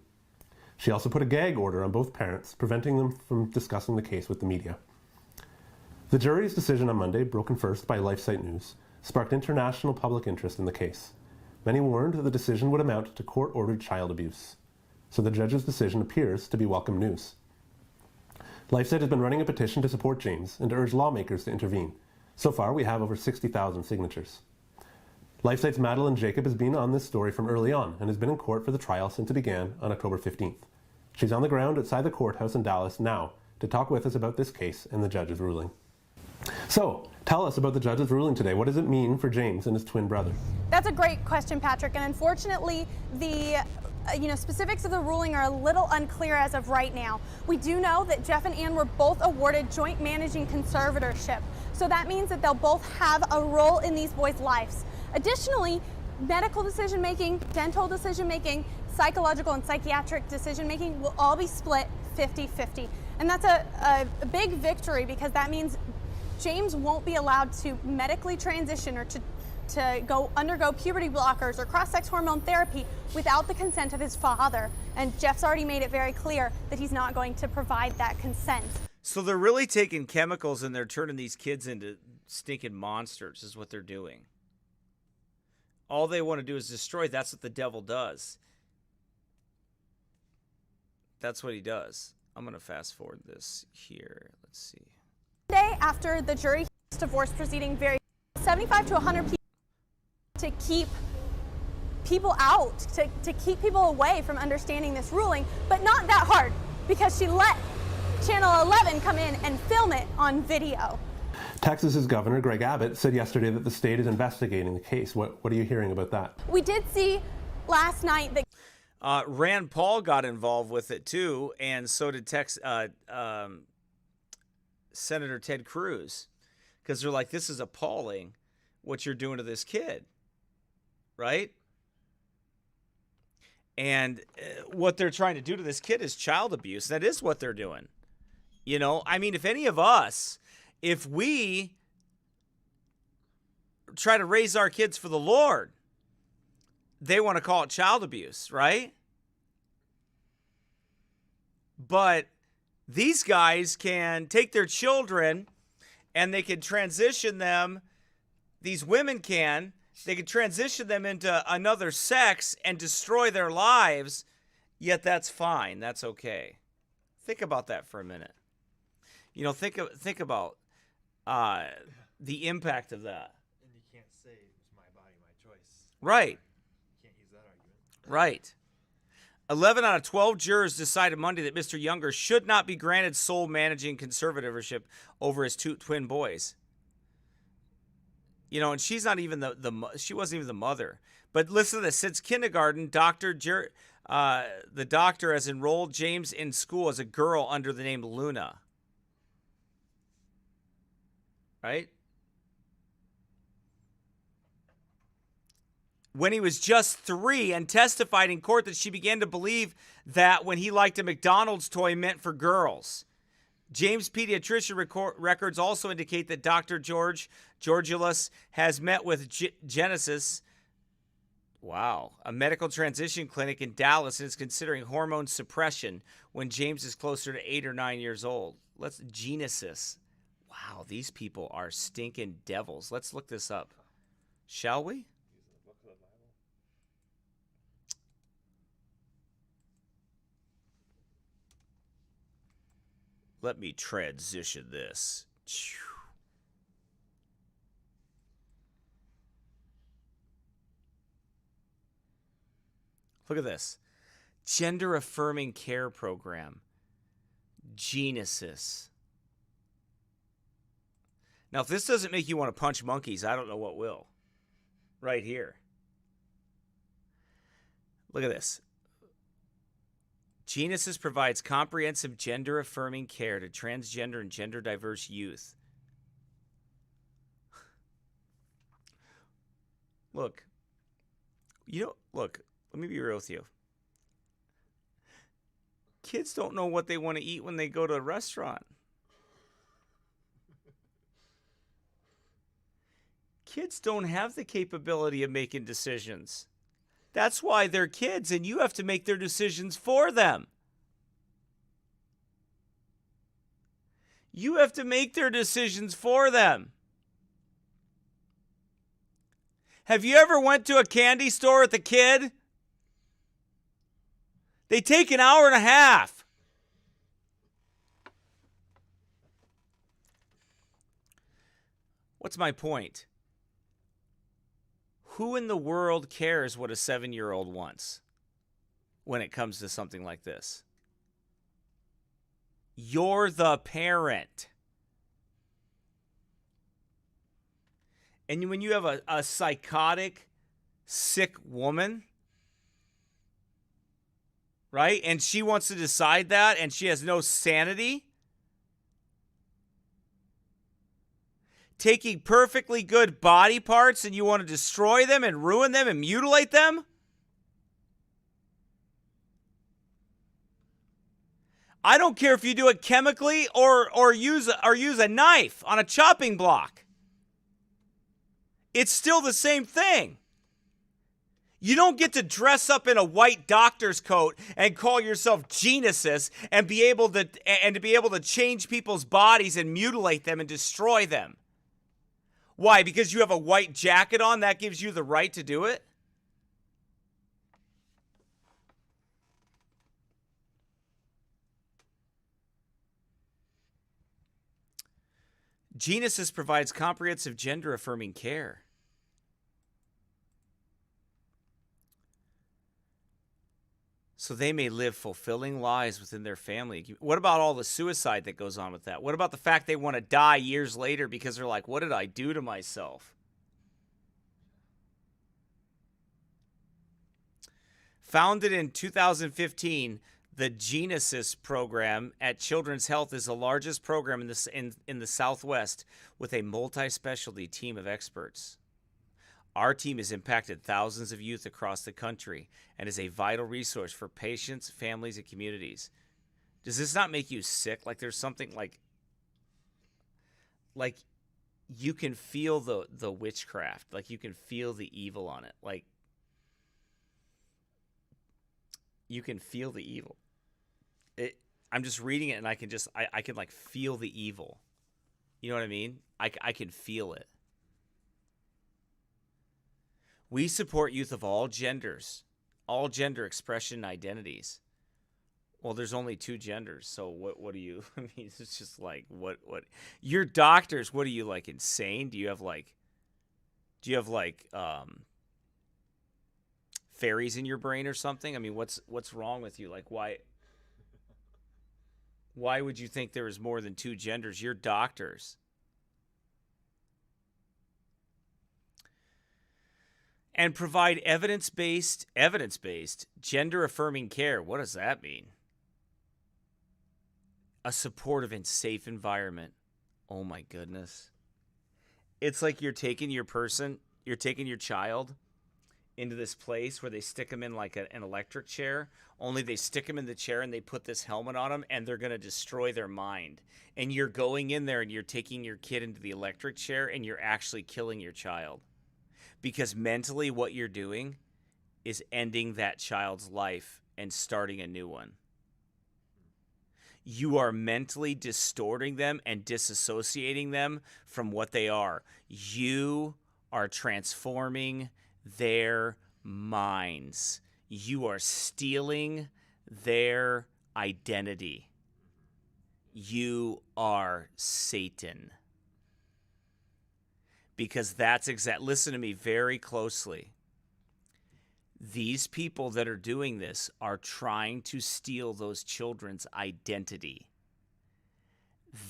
She also put a gag order on both parents, preventing them from discussing the case with the media. The jury's decision on Monday, broken first by LifeSite News, sparked international public interest in the case. Many warned that the decision would amount to court-ordered child abuse. So the judge's decision appears to be welcome news. LifeSite has been running a petition to support James and to urge lawmakers to intervene. So far, we have over 60,000 signatures. LifeSite's Madeline Jacob has been on this story from early on and has been in court for the trial since it began on October 15th. She's on the ground outside the courthouse in Dallas now to talk with us about this case and the judge's ruling. So, tell us about the judge's ruling today. What does it mean for James and his twin brother? That's a great question, Patrick, and unfortunately, the specifics of the ruling are a little unclear as of right now. We do know that Jeff and Ann were both awarded joint managing conservatorship, so that means that they'll both have a role in these boys' lives. Additionally, medical decision-making, dental decision-making, psychological and psychiatric decision-making will all be split 50-50. And that's a big victory, because that means James won't be allowed to medically transition or to undergo puberty blockers or cross-sex hormone therapy without the consent of his father. And Jeff's already made it very clear that he's not going to provide that consent. So they're really taking chemicals and they're turning these kids into stinking monsters is what they're doing. All they want to do is destroy. That's what the devil does. That's what he does. I'm going to fast forward this here. Let's see. Day after the jury divorce proceeding, 75 to 100 people to keep people out, to keep people away from understanding this ruling, but not that hard, because she let Channel 11 come in and film it on video. Texas's Governor Greg Abbott said yesterday that the state is investigating the case. What are you hearing about that? We did see last night that Rand Paul got involved with it too, and so did Senator Ted Cruz, because they're like, this is appalling what you're doing to this kid, right? And what they're trying to do to this kid is child abuse. That is what they're doing. You know, I mean, if any of us, if we try to raise our kids for the Lord, they want to call it child abuse, right? But These guys can take their children and they can transition them. These women can. They can transition them into another sex and destroy their lives, yet that's fine. That's okay. Think about that for a minute. You know, think about the impact of that. And you can't say it's my body, my choice. Right. You can't use that argument. Right. 11 out of 12 jurors decided Monday that Mr. Younger should not be granted sole managing conservatorship over his two twin boys. You know, and she's not even she wasn't even the mother. But listen to this. Since kindergarten, the doctor has enrolled James in school as a girl under the name Luna. Right? When he was just 3 and testified in court that she began to believe that when he liked a McDonald's toy meant for girls. James' pediatrician records also indicate that Dr. Georgulus has met with Genesis, a medical transition clinic in Dallas, and is considering hormone suppression when James is closer to 8 or 9 years old. Genesis. Wow, these people are stinking devils. Let's look this up. Shall we? Let me transition this. Look at this. Gender affirming care program. Genesis. Now, if this doesn't make you want to punch monkeys, I don't know what will. Right here. Look at this. Genesis provides comprehensive gender-affirming care to transgender and gender-diverse youth. Look, let me be real with you. Kids don't know what they want to eat when they go to a restaurant. Kids don't have the capability of making decisions. That's why they're kids, and you have to make their decisions for them. You have to make their decisions for them. Have you ever went to a candy store with a kid? They take an hour and a half. What's my point? Who in the world cares what a 7-year-old wants when it comes to something like this? You're the parent. And when you have a psychotic, sick woman, right? And she wants to decide that and she has no sanity. Taking perfectly good body parts and you want to destroy them and ruin them and mutilate them? I don't care if you do it chemically or use a knife on a chopping block. It's still the same thing. You don't get to dress up in a white doctor's coat and call yourself Genesis and be able to change people's bodies and mutilate them and destroy them. Why? Because you have a white jacket on, that gives you the right to do it? Genesis provides comprehensive gender-affirming care. So they may live fulfilling lives within their family. What about all the suicide that goes on with that? What about the fact they want to die years later because they're like, what did I do to myself? Founded in 2015, the Genesis program at Children's Health is the largest program in the Southwest with a multi-specialty team of experts. Our team has impacted thousands of youth across the country and is a vital resource for patients, families, and communities. Does this not make you sick? Like there's something like you can feel the witchcraft. Like you can feel the evil on it. Like you can feel the evil. I'm just reading it and I can like feel the evil. You know what I mean? I can feel it. We support youth of all genders, all gender expression and identities. Well, there's only 2 genders, so what do you, I mean, it's just like, what, your doctors, what are you, like, insane? Do you have fairies in your brain or something? I mean, what's wrong with you? Like, why would you think there is more than 2 genders? You're doctors. And provide evidence-based, gender-affirming care. What does that mean? A supportive and safe environment. Oh my goodness. It's like you're taking your child into this place where they stick them in like an electric chair, only they stick them in the chair and they put this helmet on them and they're going to destroy their mind. And you're going in there and you're taking your kid into the electric chair and you're actually killing your child. Because mentally what you're doing is ending that child's life and starting a new one. You are mentally distorting them and disassociating them from what they are. You are transforming their minds. You are stealing their identity. You are Satan. Because that's listen to me very closely. These people that are doing this are trying to steal those children's identity.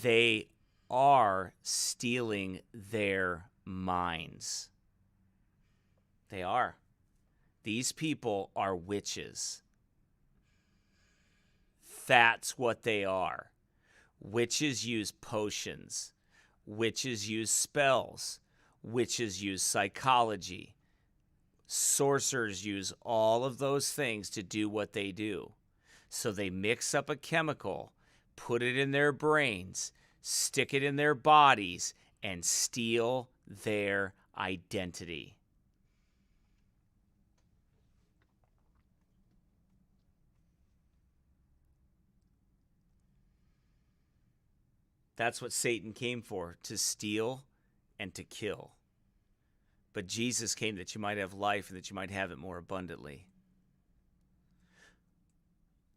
They are stealing their minds. They are. These people are witches. That's what they are. Witches use potions. Witches use spells. Witches use psychology. Sorcerers use all of those things to do what they do. So they mix up a chemical, put it in their brains, stick it in their bodies, and steal their identity. That's what Satan came for, to steal and to kill. But Jesus came that you might have life and that you might have it more abundantly.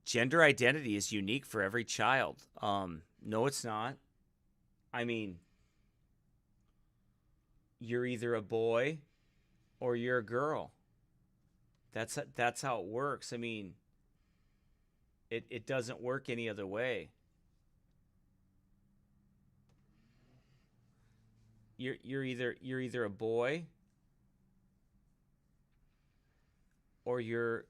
Gender identity is unique for every child. No, it's not. I mean, you're either a boy or you're a girl. That's how it works. I mean, it doesn't work any other way. You're either a boy or you're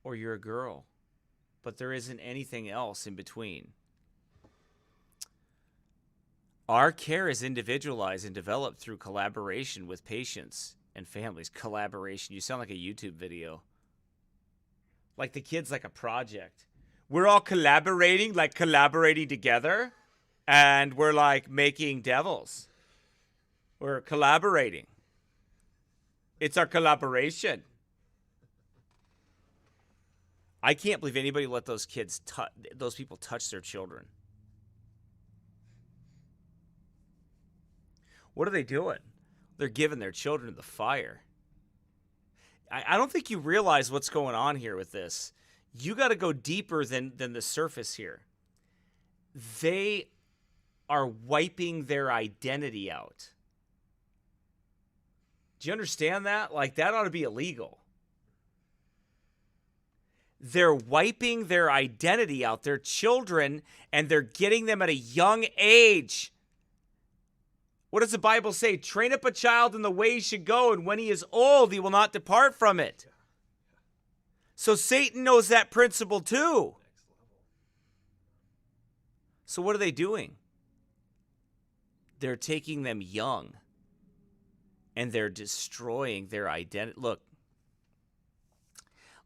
a girl, but there isn't anything else in between. Our care is individualized and developed through collaboration with patients and families. Collaboration. You sound like a YouTube video. Like the kid's like a project. We're all collaborating together, and we're like making devils. We're collaborating. It's our collaboration. I can't believe anybody let those people touch their children. What are they doing? They're giving their children to the fire. I don't think you realize what's going on here with this. You got to go deeper than the surface here. They are wiping their identity out. Do you understand that? Like, that ought to be illegal. They're wiping their identity out, their children, and they're getting them at a young age. What does the Bible say? Train up a child in the way he should go, and when he is old, he will not depart from it. So Satan knows that principle too. So what are they doing? They're taking them young, and they're destroying their identity. Look,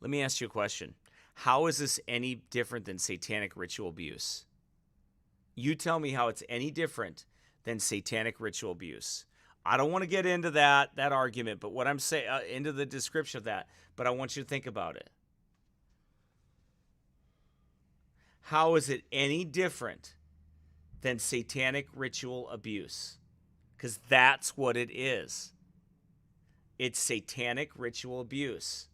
let me ask you a question. How is this any different than satanic ritual abuse? You tell me how it's any different than satanic ritual abuse. I don't want to get into that argument, but what I'm saying, into the description of that, but I want you to think about it. How is it any different than satanic ritual abuse? Because that's what it is. It's satanic ritual abuse.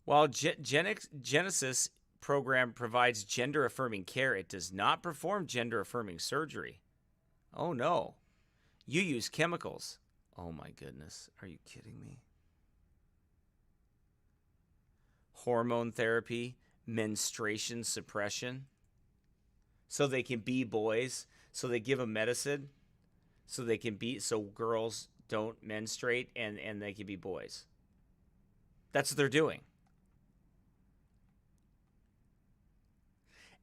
While Genesis program provides gender-affirming care, it does not perform gender-affirming surgery. Oh, no. You use chemicals. Oh, my goodness. Are you kidding me? Hormone therapy, menstruation suppression, so they can be boys, so they give them medicine, so they can be, so girls don't menstruate and they can be boys. That's what they're doing.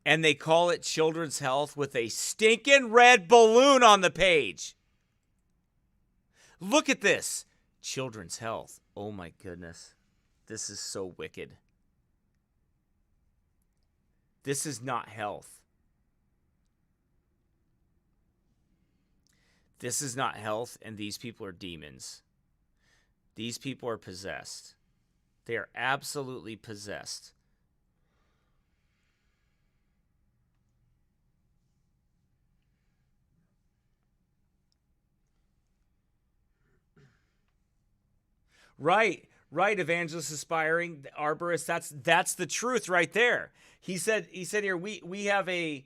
And they call it children's health with a stinking red balloon on the page. Look at this. Children's health. Oh my goodness. This is so wicked. This is not health. This is not health, and these people are demons. These people are possessed. They are absolutely possessed. Right, evangelist aspiring arborist. That's the truth right there. He said here we have a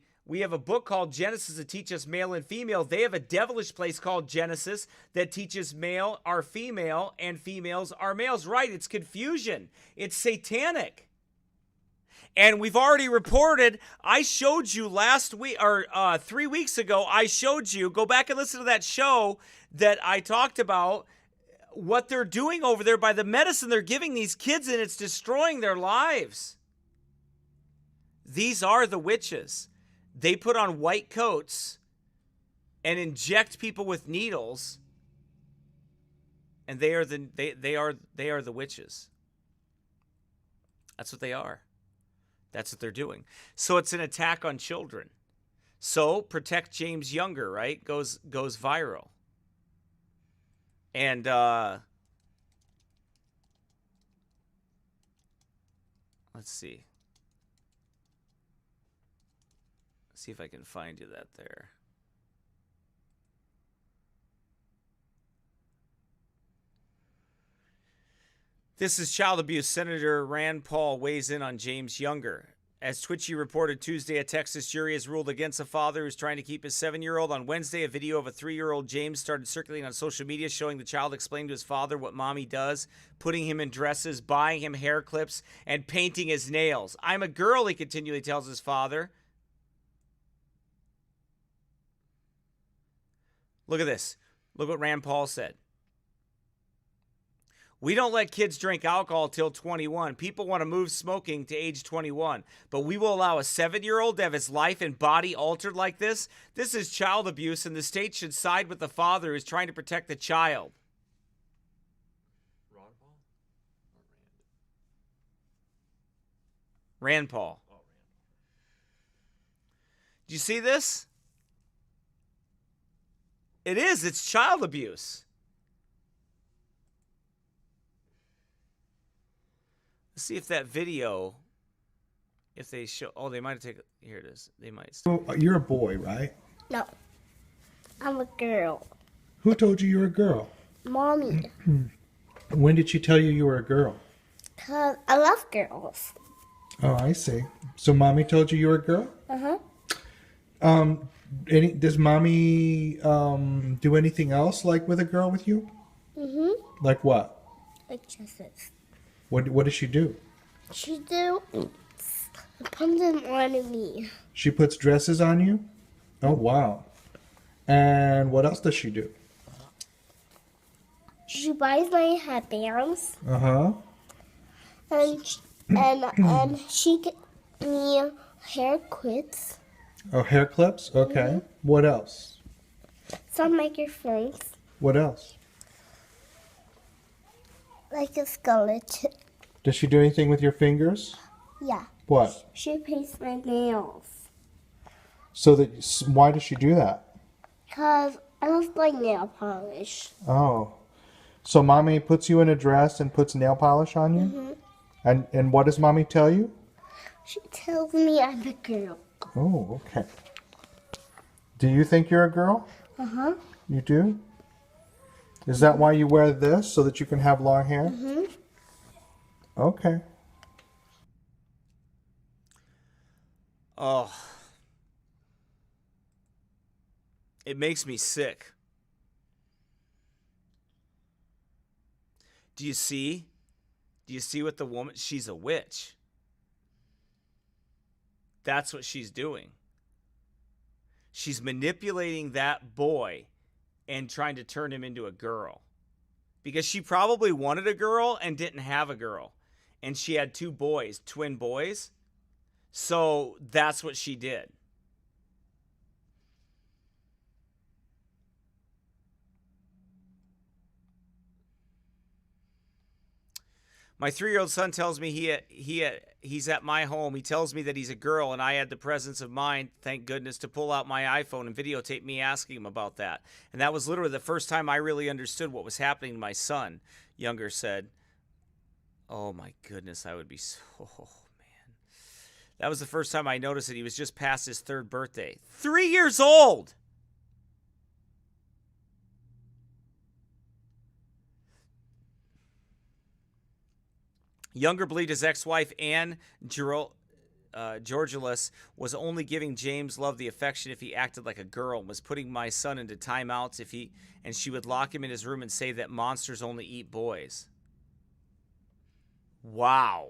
book called Genesis that teaches male and female. They have a devilish place called Genesis that teaches male are female and females are males. Right, it's confusion. It's satanic. And we've already reported, I showed you last week, or 3 weeks ago, I showed you, go back and listen to that show that I talked about, what they're doing over there by the medicine they're giving these kids, and it's destroying their lives. These are the witches. They put on white coats and inject people with needles, and they are the witches. That's what they are. That's what they're doing. So it's an attack on children. So Protect James Younger, right? Goes viral. And let's see. Let's see if I can find you that there. This is child abuse. Senator Rand Paul weighs in on James Younger. As Twitchy reported Tuesday, a Texas jury has ruled against a father who's trying to keep his 7-year-old. On Wednesday, a video of a 3-year-old James started circulating on social media showing the child explaining to his father what mommy does, putting him in dresses, buying him hair clips, and painting his nails. I'm a girl, he continually tells his father. Look at this. Look what Rand Paul said. We don't let kids drink alcohol till 21. People want to move smoking to age 21. But we will allow a 7-year-old to have his life and body altered like this? This is child abuse, and the state should side with the father who's trying to protect the child. Ron Paul? Or Rand Paul. Oh, Rand. Do you see this? It is. It's child abuse. Let's see if that video, if they show, oh, they might have taken, here it is. They might still. You're a boy, right? No, I'm a girl. Who told you you were a girl? Mommy, When did she tell you you were a girl? 'cause I love girls. Oh, I see. So mommy told you you were a girl? Uh-huh. Does mommy do anything else like with a girl with you? Mm-hmm. Like what? Like dresses. What does she do? She do put them on me. She puts dresses on you? Oh, wow. And what else does she do? She buys my headbands Uh-huh. and she get me hair clips, Oh, hair clips? Okay. What else? some microphones, What else? like a skeleton. Does she do anything with your fingers? Yeah. What? She paints my nails. Why does she do that? 'Cause I don't like nail polish. Oh. So mommy puts you in a dress and puts nail polish on you? And what does mommy tell you? She tells me I'm a girl. Oh, okay. Do you think you're a girl? Uh-huh. You do? Is that why you wear this, so that you can have long hair? Okay. Oh. It makes me sick. Do you see? Do you see what the woman... She's a witch. That's what she's doing. She's manipulating that boy and trying to turn him into a girl. Because she probably wanted a girl and didn't have a girl. And she had two boys, twin boys. So that's what she did. My 3-year-old son tells me he's at my home. He tells me that he's a girl, and I had the presence of mind, thank goodness, to pull out my iPhone and videotape me asking him about that. And that was literally the first time I really understood what was happening to my son, Younger said. Oh, my goodness, I would be so... Oh, man. That was the first time I noticed that he was just past his 3rd birthday. 3 years old! Younger believed his ex-wife, Anne Georgelis, was only giving James Love the affection if he acted like a girl and was putting my son into timeouts and she would lock him in his room and say that monsters only eat boys. Wow.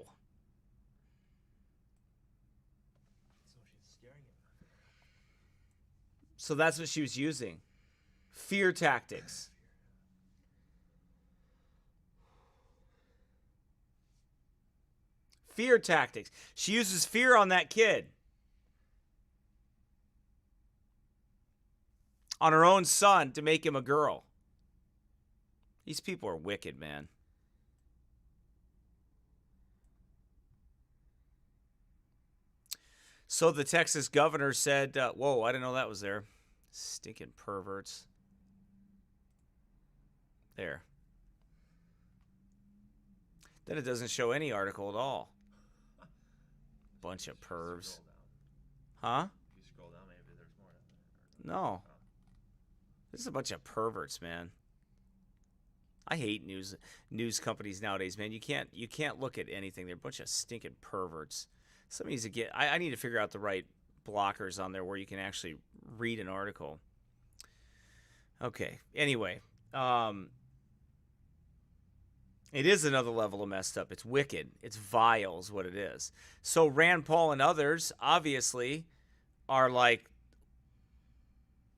So that's what she was using. Fear tactics. Fear tactics. She uses fear on that kid. On her own son to make him a girl. These people are wicked, man. So the Texas governor said, whoa, I didn't know that was there. Stinking perverts. There. Then it doesn't show any article at all. Bunch of pervs. Huh? If you scroll down, maybe there's more. No. This is a bunch of perverts, man. I hate news companies nowadays, man. You can't look at anything. They're a bunch of stinking perverts. Somebody needs to get... I need to figure out the right blockers on there where you can actually read an article. Okay. Anyway. It is another level of messed up. It's wicked. It's vile is what it is. So Rand Paul and others obviously are like,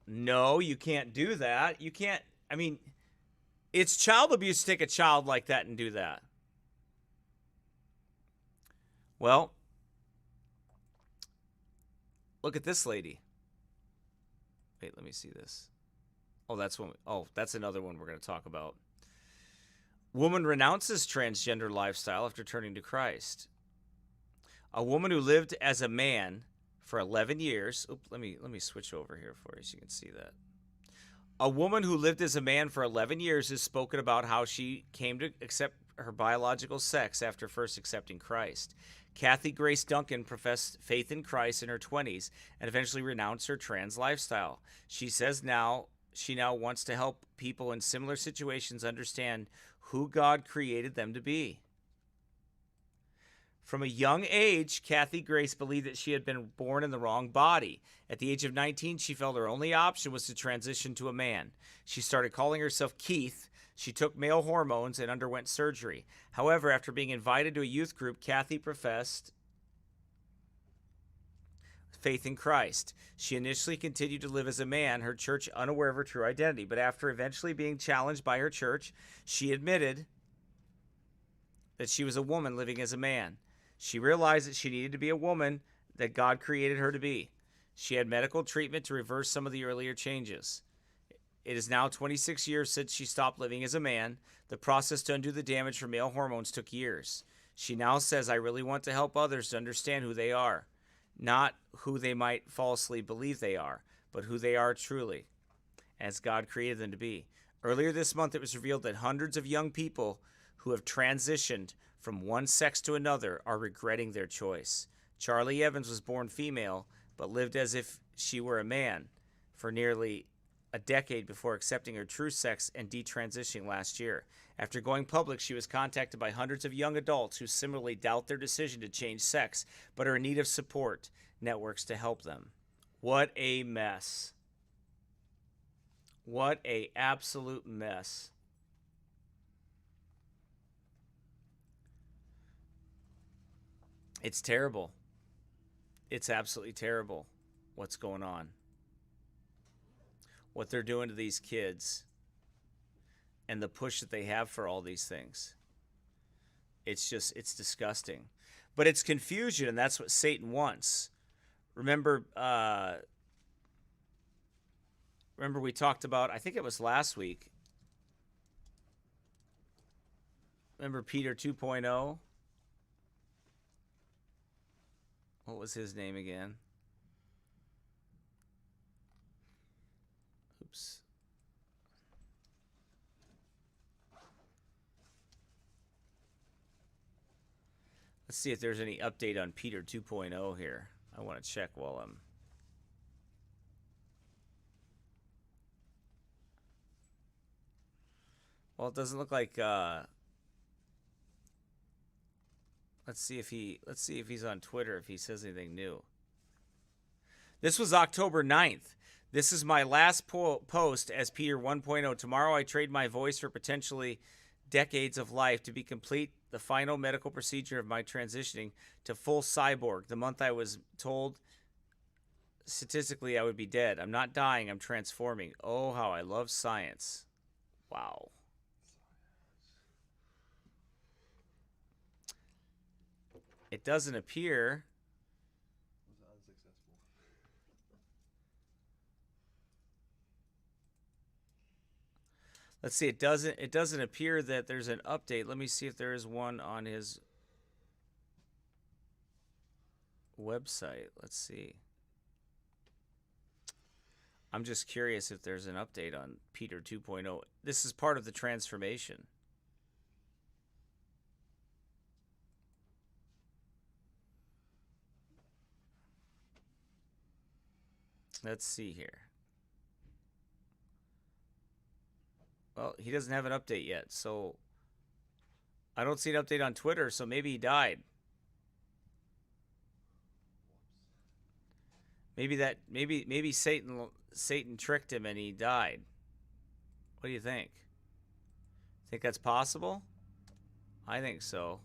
no, you can't do that. You can't... I mean, it's child abuse to take a child like that and do that. Well... Look at this lady. Wait, let me see this. Oh, that's another one we're going to talk about. Woman renounces transgender lifestyle after turning to Christ. A woman who lived as a man for 11 years. Let me switch over here for you so you can see that. A woman who lived as a man for 11 years has spoken about how she came to accept her biological sex after first accepting Christ. Kathy Grace Duncan professed faith in Christ in her 20s and eventually renounced her trans lifestyle. She says she now wants to help people in similar situations understand who God created them to be. From a young age, Kathy Grace believed that she had been born in the wrong body. At the age of 19, she felt her only option was to transition to a man. She started calling herself Keith. She took male hormones and underwent surgery. However, after being invited to a youth group, Kathy professed faith in Christ. She initially continued to live as a man, her church unaware of her true identity. But after eventually being challenged by her church, she admitted that she was a woman living as a man. She realized that she needed to be a woman that God created her to be. She had medical treatment to reverse some of the earlier changes. It is now 26 years since she stopped living as a man. The process to undo the damage from male hormones took years. She now says, I really want to help others to understand who they are. Not who they might falsely believe they are, but who they are truly, as God created them to be. Earlier this month, it was revealed that hundreds of young people who have transitioned from one sex to another are regretting their choice. Charlie Evans was born female, but lived as if she were a man for nearly a decade before accepting her true sex and detransitioning last year. After going public, she was contacted by hundreds of young adults who similarly doubt their decision to change sex, but are in need of support networks to help them. What a mess. What a absolute mess. It's terrible. It's absolutely terrible what's going on. What they're doing to these kids and the push that they have for all these things. It's disgusting. But it's confusion, and that's what Satan wants. Remember we talked about, I think it was last week. Remember Peter 2.0? What was his name again? Oops. Let's see if there's any update on Peter 2.0 here. I want to check while I'm... Well, it doesn't look like... Let's see if he's on Twitter, if he says anything new. This was October 9th. This is my last post as Peter 1.0. Tomorrow I trade my voice for potentially decades of life to be complete the final medical procedure of my transitioning to full cyborg. The month I was told statistically I would be dead. I'm not dying, I'm transforming. Oh, how I love science. Wow. It doesn't appear. Let's see. It doesn't appear that there's an update. Let me see if there is one on his website. Let's see. I'm just curious if there's an update on Peter 2.0. This is part of the transformation. Let's see here. Well, he doesn't have an update yet, so I don't see an update on Twitter, so maybe he died. Maybe Satan tricked him and he died. What do you think? Think that's possible? I think so.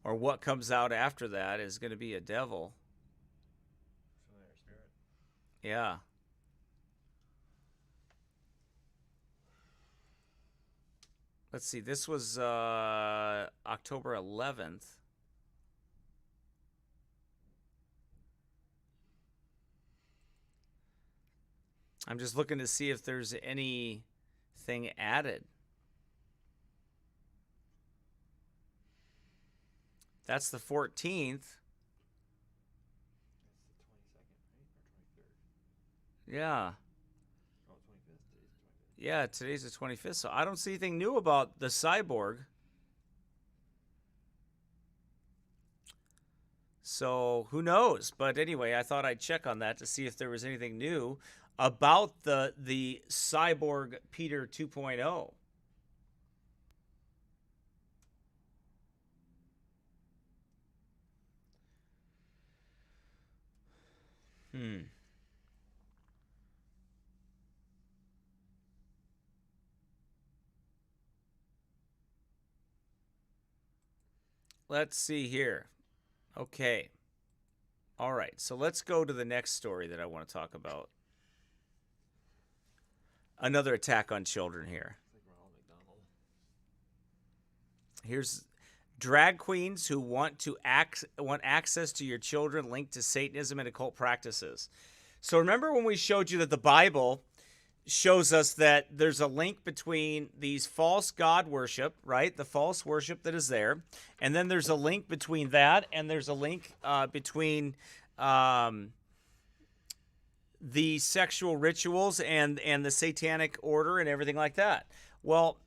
Or what comes out after that is going to be a devil. Yeah. Let's see. This was October 11th. I'm just looking to see if there's anything added. That's the 14th. Yeah. Yeah, today's the 25th. So I don't see anything new about the cyborg. So who knows? But anyway, I thought I'd check on that to see if there was anything new about the cyborg Peter 2.0. Let's see here. Okay. All right. So let's go to the next story that I want to talk about. Another attack on children here. Here's drag queens who want access to your children linked to Satanism and occult practices. So remember when we showed you that the Bible shows us that there's a link between these false god worship, right? The false worship that is there. And then there's a link between that and there's a link between the sexual rituals and the satanic order and everything like that. Well,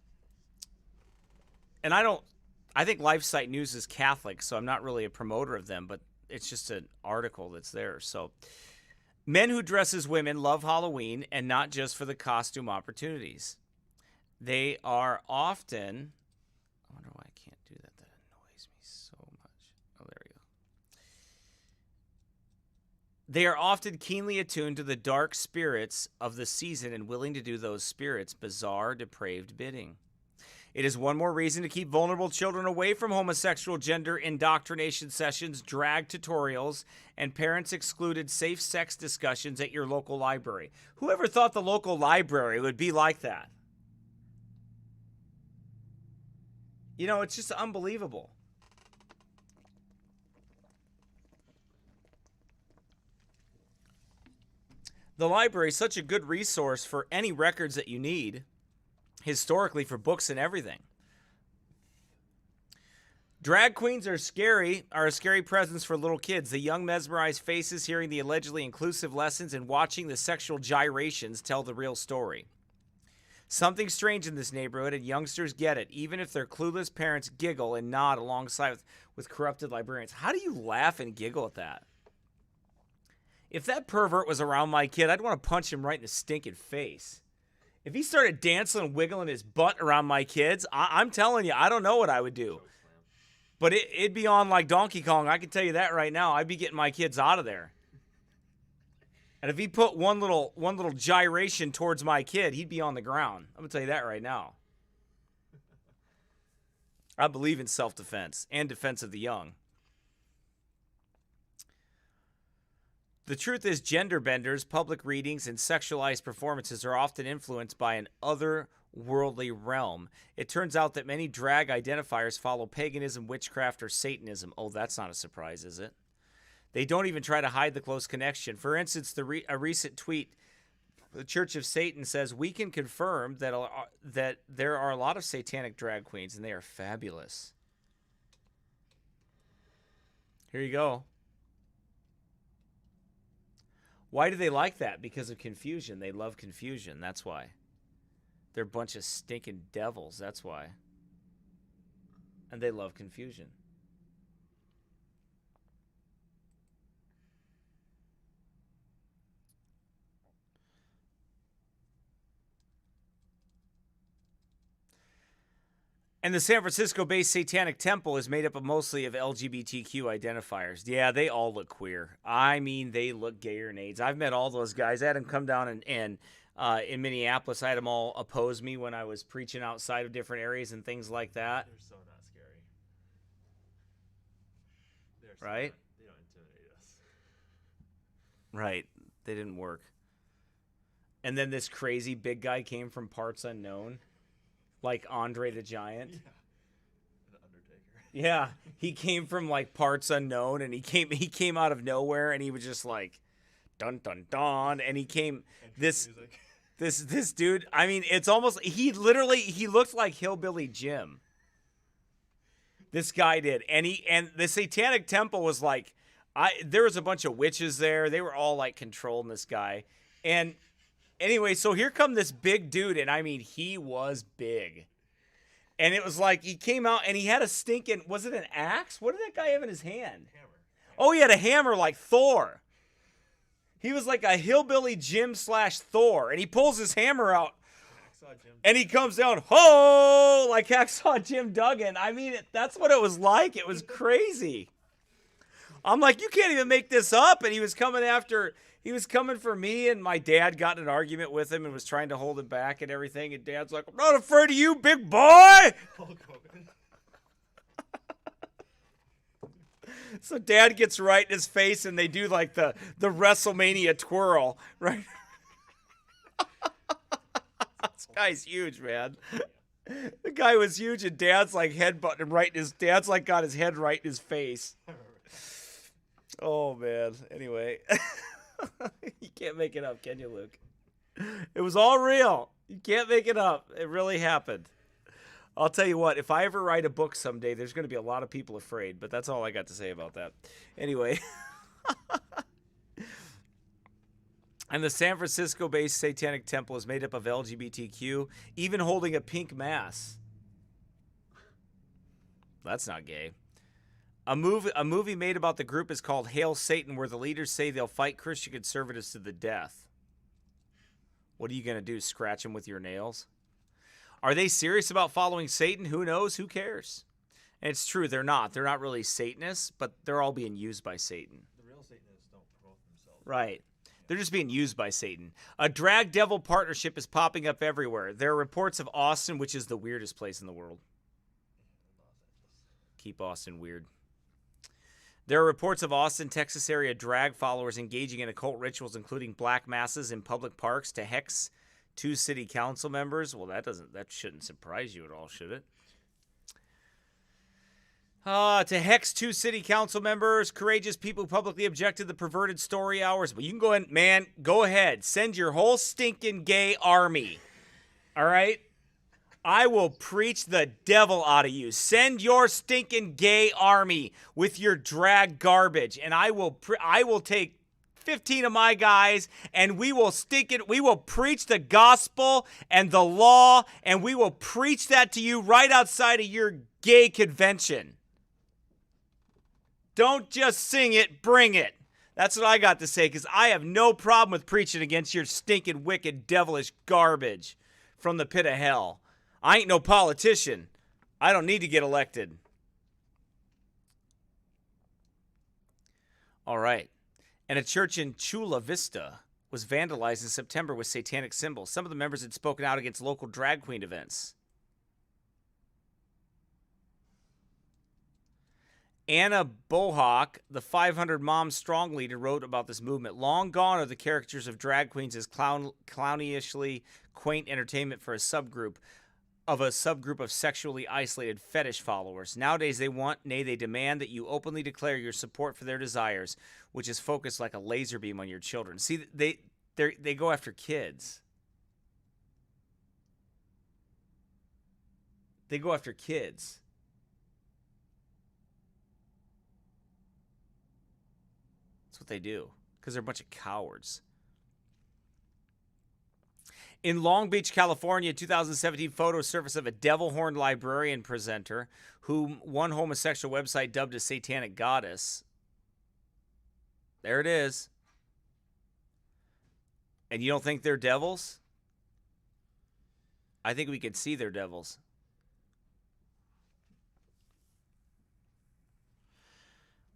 and I think LifeSite News is Catholic, so I'm not really a promoter of them, but it's just an article that's there. So, men who dress as women love Halloween, and not just for the costume opportunities. They are often, I wonder why I can't do that. That annoys me so much. Oh, there we go. They are often keenly attuned to the dark spirits of the season and willing to do those spirits' bizarre, depraved bidding. It is one more reason to keep vulnerable children away from homosexual gender indoctrination sessions, drag tutorials, and parents-excluded safe sex discussions at your local library. Whoever thought the local library would be like that? You know, it's just unbelievable. The library is such a good resource for any records that you need. Historically, for books and everything. Drag queens are a scary presence for little kids. The young mesmerized faces hearing the allegedly inclusive lessons and watching the sexual gyrations tell the real story. Something strange in this neighborhood, and youngsters get it, even if their clueless parents giggle and nod alongside with corrupted librarians. How do you laugh and giggle at that? If that pervert was around my kid, I'd want to punch him right in the stinking face. If he started dancing and wiggling his butt around my kids, I'm telling you, I don't know what I would do. But it'd be on like Donkey Kong. I can tell you that right now. I'd be getting my kids out of there. And if he put one little gyration towards my kid, he'd be on the ground. I'm going to tell you that right now. I believe in self-defense and defense of the young. The truth is, gender benders, public readings, and sexualized performances are often influenced by an otherworldly realm. It turns out that many drag identifiers follow paganism, witchcraft, or Satanism. Oh, that's not a surprise, is it? They don't even try to hide the close connection. For instance, a recent tweet, the Church of Satan says, "We can confirm that there are a lot of satanic drag queens, and they are fabulous." Here you go. Why do they like that? Because of confusion. They love confusion. That's why. They're a bunch of stinking devils. That's why. And they love confusion. And the San Francisco-based Satanic Temple is made up of mostly of LGBTQ identifiers. Yeah, they all look queer. I mean, they look gayer than AIDS. I've met all those guys. I had them come down and in Minneapolis, I had them all oppose me when I was preaching outside of different areas and things like that. They're so not scary. Right? They don't intimidate us. Right. They didn't work. And then this crazy big guy came from parts unknown. Like Andre the Giant. Yeah. The Undertaker. Yeah. He came from like parts unknown, and he came out of nowhere, and he was just like dun dun dun, and he came this dude, I mean, it's almost he looked like Hillbilly Jim. This guy did. And the Satanic Temple was like there was a bunch of witches there. They were all like controlling this guy. And anyway, so here come this big dude, and I mean, he was big. And it was like, he came out, and he had a stinking, was it an axe? What did that guy have in his hand? Hammer. Oh, he had a hammer like Thor. He was like a Hillbilly Jim / Thor, and he pulls his hammer out, and he comes down, ho, like Hacksaw Jim Duggan. I mean, that's what it was like. It was crazy. I'm like, you can't even make this up. And he was coming for me, and my dad got in an argument with him and was trying to hold him back and everything. And Dad's like, I'm not afraid of you, big boy. Hulk Hogan. So Dad gets right in his face, and they do like the WrestleMania twirl, right? This guy's huge, man. The guy was huge, and Dad's like headbutting him right in his. Dad's like got his head right in his face. Oh man. Anyway. You can't make it up, can you, Luke? It was all real. You can't make it up. It really happened. I'll tell you what, if I ever write a book someday, there's going to be a lot of people afraid, but that's all I got to say about that. Anyway. And the San Francisco-based Satanic Temple is made up of LGBTQ, even holding a pink mass. That's not gay. A movie made about the group is called Hail Satan, where the leaders say they'll fight Christian conservatives to the death. What are you going to do, scratch them with your nails? Are they serious about following Satan? Who knows? Who cares? And it's true, they're not. They're not really Satanists, but they're all being used by Satan. The real Satanists don't promote themselves. Right. They're just being used by Satan. A drag devil partnership is popping up everywhere. There are reports of Austin, which is the weirdest place in the world. Keep Austin weird. There are reports of Austin, Texas area drag followers engaging in occult rituals, including black masses in public parks to hex 2 city council members. Well, that shouldn't surprise you at all, should it? To hex 2 city council members, courageous people who publicly objected to the perverted story hours. But you can go ahead, man, go ahead. Send your whole stinking gay army. All right? I will preach the devil out of you. Send your stinking gay army with your drag garbage, and I will take 15 of my guys, and we will preach the gospel and the law, and we will preach that to you right outside of your gay convention. Don't just sing it, bring it. That's what I got to say, because I have no problem with preaching against your stinking, wicked, devilish garbage from the pit of hell. I ain't no politician. I don't need to get elected. All right. And a church in Chula Vista was vandalized in September with satanic symbols. Some of the members had spoken out against local drag queen events. Anna Bohawk, the 500 Mom Strong leader, wrote about this movement. Long gone are the caricatures of drag queens as clownishly quaint entertainment for a subgroup of sexually isolated fetish followers. Nowadays, they want, nay, they demand that you openly declare your support for their desires, which is focused like a laser beam on your children. See, they go after kids. They go after kids. That's what they do, because they're a bunch of cowards. In Long Beach, California, 2017 photo surfaced of a devil-horned librarian presenter whom one homosexual website dubbed a satanic goddess. There it is. And you don't think they're devils? I think we can see they're devils.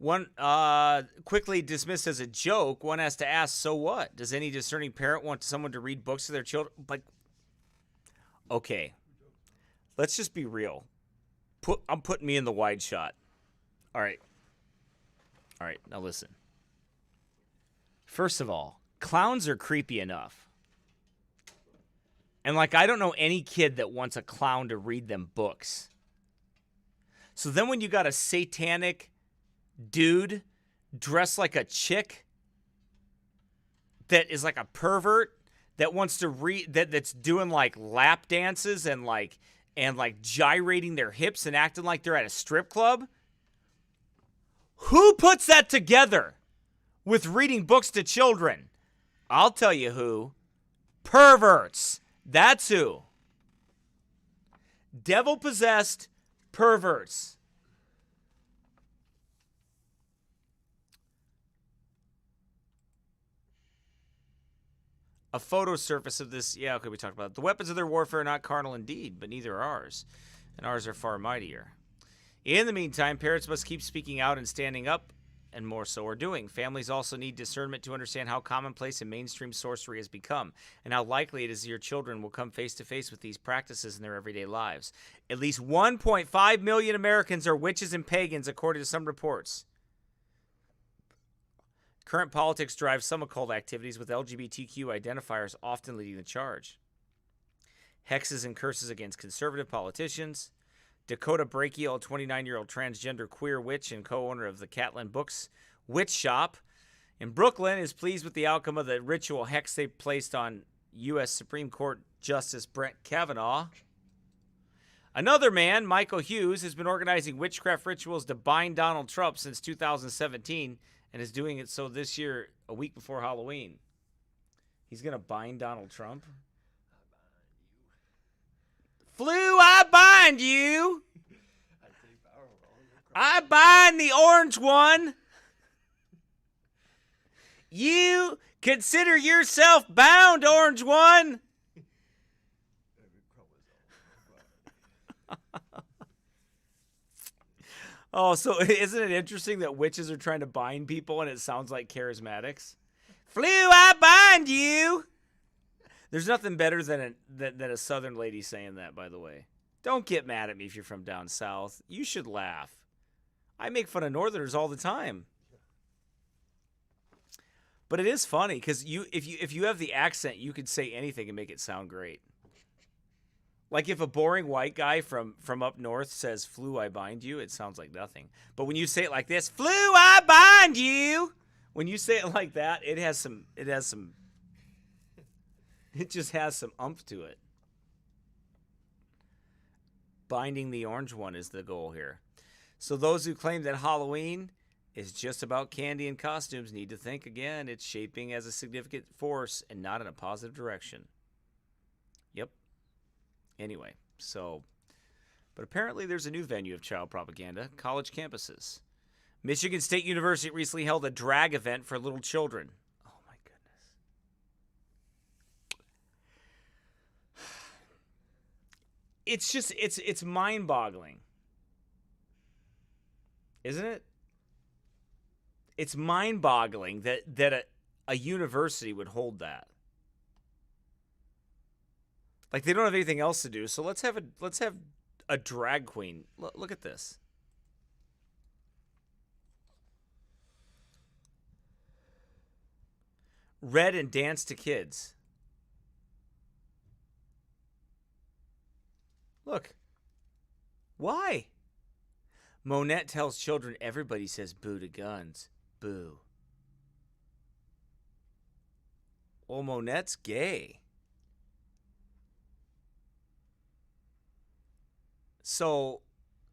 One quickly dismissed as a joke. One has to ask, so what? Does any discerning parent want someone to read books to their children? But okay, let's just be real. I'm putting me in the wide shot. All right. Now listen. First of all, clowns are creepy enough, and I don't know any kid that wants a clown to read them books. So then, when you got a satanic dude dressed like a chick that is like a pervert that wants to read that's doing lap dances and gyrating their hips and acting like they're at a strip club, who puts that together with reading books to children? I'll tell you who. Perverts. That's who. Devil-possessed perverts. A photo surface of this. Yeah, okay, we talked about it. The weapons of their warfare are not carnal indeed, but neither are ours. And ours are far mightier. In the meantime, parents must keep speaking out and standing up, and more so are doing. Families also need discernment to understand how commonplace and mainstream sorcery has become, and how likely it is your children will come face to face with these practices in their everyday lives. At least 1.5 million Americans are witches and pagans, according to some reports. Current politics drives some occult activities, with LGBTQ identifiers often leading the charge. Hexes and curses against conservative politicians. Dakota Brachial, a 29-year-old transgender queer witch and co-owner of the Catlin Books Witch Shop in Brooklyn, is pleased with the outcome of the ritual hex they placed on U.S. Supreme Court Justice Brett Kavanaugh. Another man, Michael Hughes, has been organizing witchcraft rituals to bind Donald Trump since 2017, and is doing it so this year, a week before Halloween. He's going to bind Donald Trump? Flu, I bind you. I bind the orange one. You consider yourself bound, orange one. Oh, so isn't it interesting that witches are trying to bind people and it sounds like charismatics? Flu, I bind you. There's nothing better than a southern lady saying that, by the way. Don't get mad at me if you're from down south. You should laugh. I make fun of northerners all the time. But it is funny because if you have the accent, you could say anything and make it sound great. Like if a boring white guy from up north says, "Flu, I bind you," it sounds like nothing. But when you say it like this, "Flu, I bind you," when you say it like that, it just has some umph to it. Binding the orange one is the goal here. So those who claim that Halloween is just about candy and costumes need to think again. It's shaping as a significant force and not in a positive direction. Yep. Anyway, but apparently there's a new venue of child propaganda, college campuses. Michigan State University recently held a drag event for little children. Oh my goodness. It's just, it's mind-boggling. Isn't it? It's mind-boggling that a university would hold that. Like they don't have anything else to do, so let's have a drag queen. Look at this. Read and dance to kids. Look. Why? Monette tells children everybody says boo to guns. Boo. Well, Monette's gay. So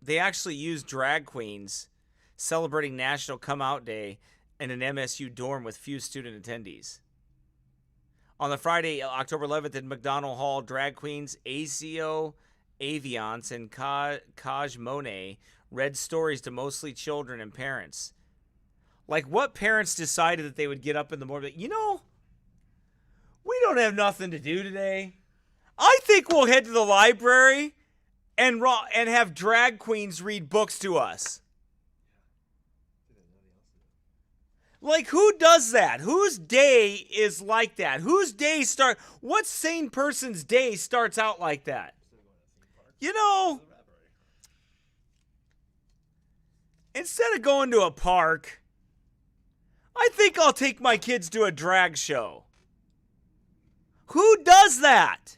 they actually used drag queens celebrating National Come Out Day in an MSU dorm with few student attendees. On the Friday, October 11th, in McDonald Hall, drag queens ACO Aviance and Kaj Monet read stories to mostly children and parents. Like, what parents decided that they would get up in the morning? You know, we don't have nothing to do today. I think we'll head to the library and have drag queens read books to us. Like, who does that? Whose day is like that? What sane person's day starts out like that? You know, instead of going to a park, I think I'll take my kids to a drag show. Who does that?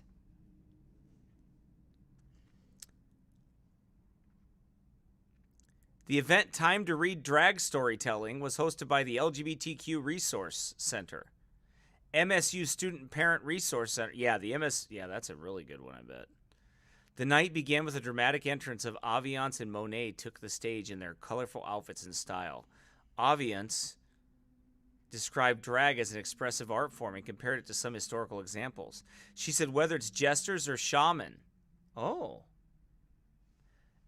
The event, Time to Read Drag Storytelling, was hosted by the LGBTQ Resource Center. MSU Student Parent Resource Center. Yeah, that's a really good one, I bet. The night began with a dramatic entrance of Aviance and Monet took the stage in their colorful outfits and style. Aviance described drag as an expressive art form and compared it to some historical examples. She said whether it's jesters or shaman. Oh.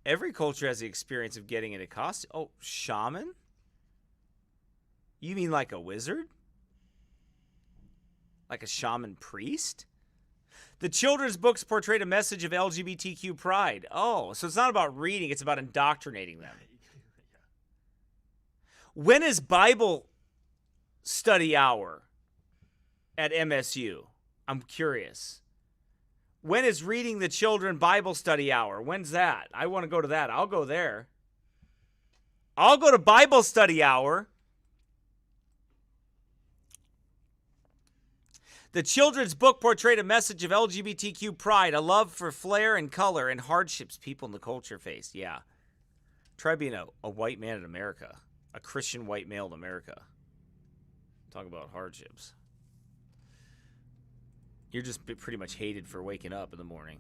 Every culture has the experience of getting in a costume. Oh, shaman? You mean like a wizard? Like a shaman priest? The children's books portrayed a message of LGBTQ pride. Oh, so it's not about reading, it's about indoctrinating them. When is Bible study hour at MSU? I'm curious. When is reading the children Bible study hour? When's that? I want to go to that. I'll go there. I'll go to Bible study hour. The children's book portrayed a message of LGBTQ pride, a love for flair and color, and hardships people in the culture face. Yeah. Try being a white man in America, a Christian white male in America. Talk about hardships. You're just pretty much hated for waking up in the morning.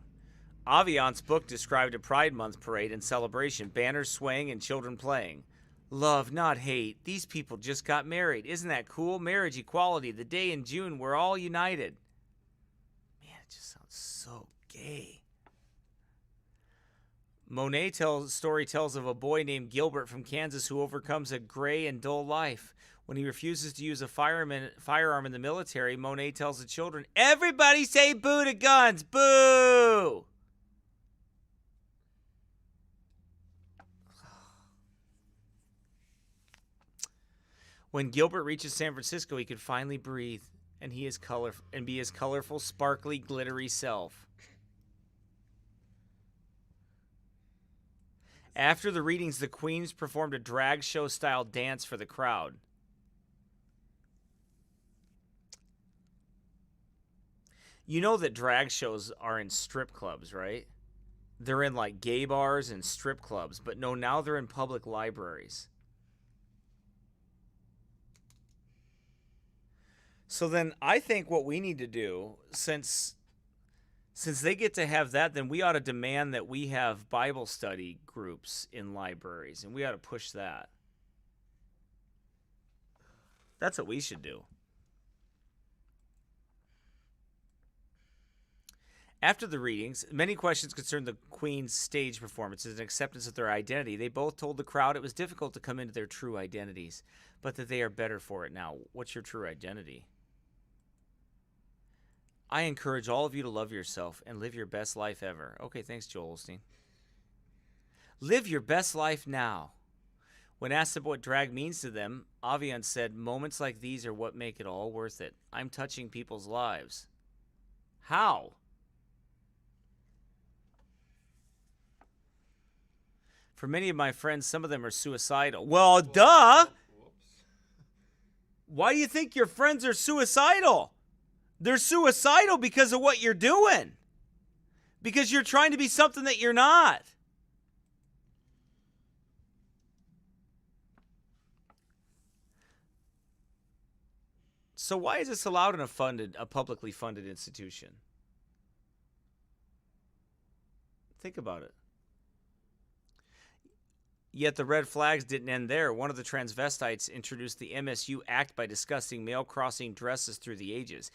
Aviance's book described a Pride Month parade and celebration, banners swaying and children playing. Love, not hate. These people just got married. Isn't that cool? Marriage equality. The day in June we're all united. Man, it just sounds so gay. Story tells of a boy named Gilbert from Kansas who overcomes a gray and dull life. When he refuses to use a firearm in the military, Monet tells the children, "Everybody say boo to guns, boo!" When Gilbert reaches San Francisco, he could finally breathe and be his colorful, sparkly, glittery self. After the readings, the queens performed a drag show-style dance for the crowd. You know that drag shows are in strip clubs, right? They're in like gay bars and strip clubs, but no, now they're in public libraries. So then I think what we need to do, since they get to have that, then we ought to demand that we have Bible study groups in libraries, and we ought to push that. That's what we should do. After the readings, many questions concerned the Queen's stage performances and acceptance of their identity. They both told the crowd it was difficult to come into their true identities, but that they are better for it now. What's your true identity? I encourage all of you to love yourself and live your best life ever. Okay, thanks, Joel Osteen. Live your best life now. When asked about what drag means to them, Avian said, "Moments like these are what make it all worth it. I'm touching people's lives." How? For many of my friends, some of them are suicidal. Well, duh! Why do you think your friends are suicidal? They're suicidal because of what you're doing. Because you're trying to be something that you're not. So why is this allowed in a publicly funded institution? Think about it. Yet the red flags didn't end there. One of the transvestites introduced the MSU Act by discussing male crossing dresses through the ages.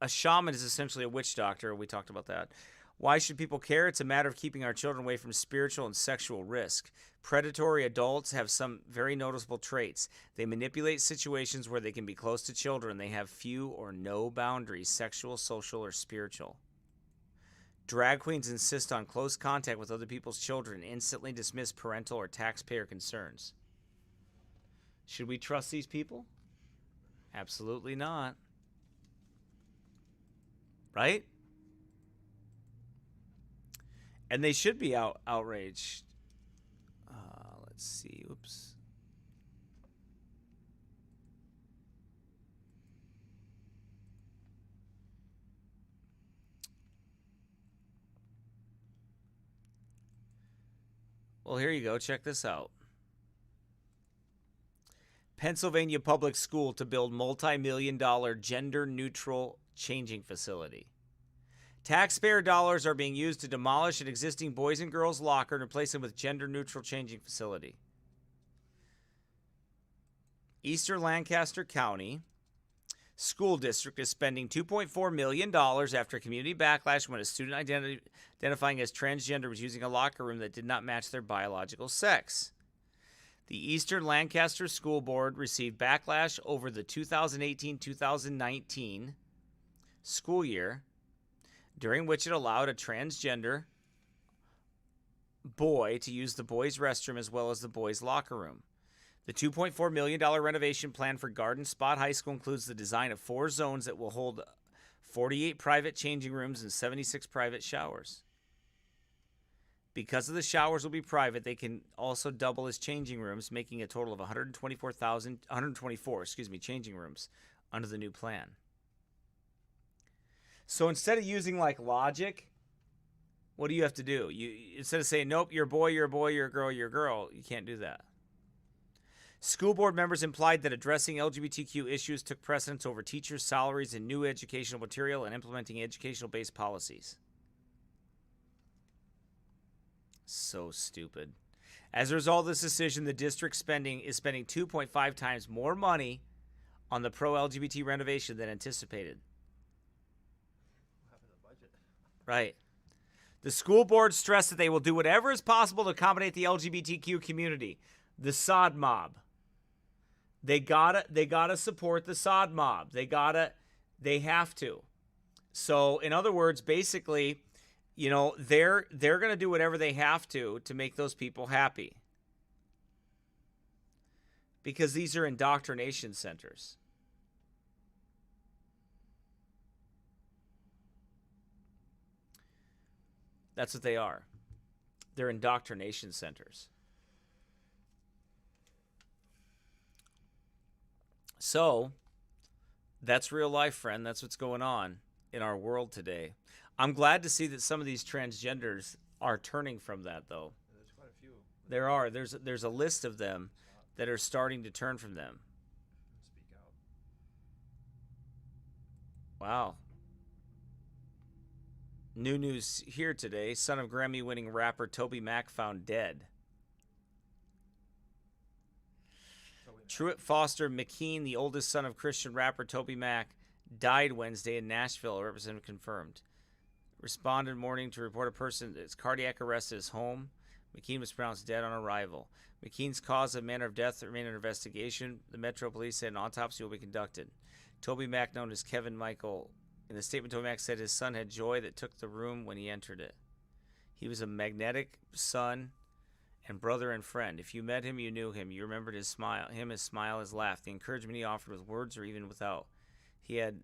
A shaman is essentially a witch doctor. We talked about that. Why should people care? It's a matter of keeping our children away from spiritual and sexual risk. Predatory adults have some very noticeable traits. They manipulate situations where they can be close to children. They have few or no boundaries, sexual, social, or spiritual. Drag queens insist on close contact with other people's children and instantly dismiss parental or taxpayer concerns. Should we trust these people? Absolutely not. Right? And they should be outraged. Let's see. Oops. Well, here you go. Check this out. Pennsylvania Public School to build multi-million-dollar gender-neutral changing facility. Taxpayer dollars are being used to demolish an existing boys and girls locker and replace them with gender-neutral changing facility. Eastern Lancaster County School District is spending $2.4 million after community backlash when a student identifying as transgender was using a locker room that did not match their biological sex. The Eastern Lancaster School Board received backlash over the 2018-2019 school year, during which it allowed a transgender boy to use the boys' restroom as well as the boys' locker room. The $2.4 million renovation plan for Garden Spot High School includes the design of 4 zones that will hold 48 private changing rooms and 76 private showers. Because of the showers will be private, they can also double as changing rooms, making a total of 124 changing rooms under the new plan. So instead of using like logic, what do you have to do? Instead of saying, nope, you're a boy, you're a boy, you're a girl, you're a girl, you can't do that. School board members implied that addressing LGBTQ issues took precedence over teachers' salaries and new educational material and implementing educational-based policies. So stupid. As a result of this decision, the district is spending 2.5 times more money on the pro-LGBT renovation than anticipated. What happened to the budget? Right. The school board stressed that they will do whatever is possible to accommodate the LGBTQ community. The sod mob. They gotta support the sod mob. They have to. So, in other words, basically, you know, they're gonna do whatever they have to make those people happy. Because these are indoctrination centers. That's what they are. They're indoctrination centers. So, that's real life, friend. That's what's going on in our world today. I'm glad to see that some of these transgenders are turning from that, though. There's quite a few. There are. There's a list of them that are starting to turn from them. Speak out. Wow. New news here today. Son of Grammy-winning rapper Toby Mac found dead. Truett Foster McKean, the oldest son of Christian rapper Toby Mac, died Wednesday in Nashville, a representative confirmed. Responded morning to report a person that's cardiac arrest at his home. McKean was pronounced dead on arrival. McKean's cause and manner of death remain under investigation. The Metro Police said an autopsy will be conducted. Toby Mac, known as Kevin Michael, in the statement, Toby Mac said his son had joy that took the room when he entered it. He was a magnetic son and brother and friend. If you met him, you knew him. You remembered his smile, his smile, his laugh, the encouragement he offered with words or even without. He had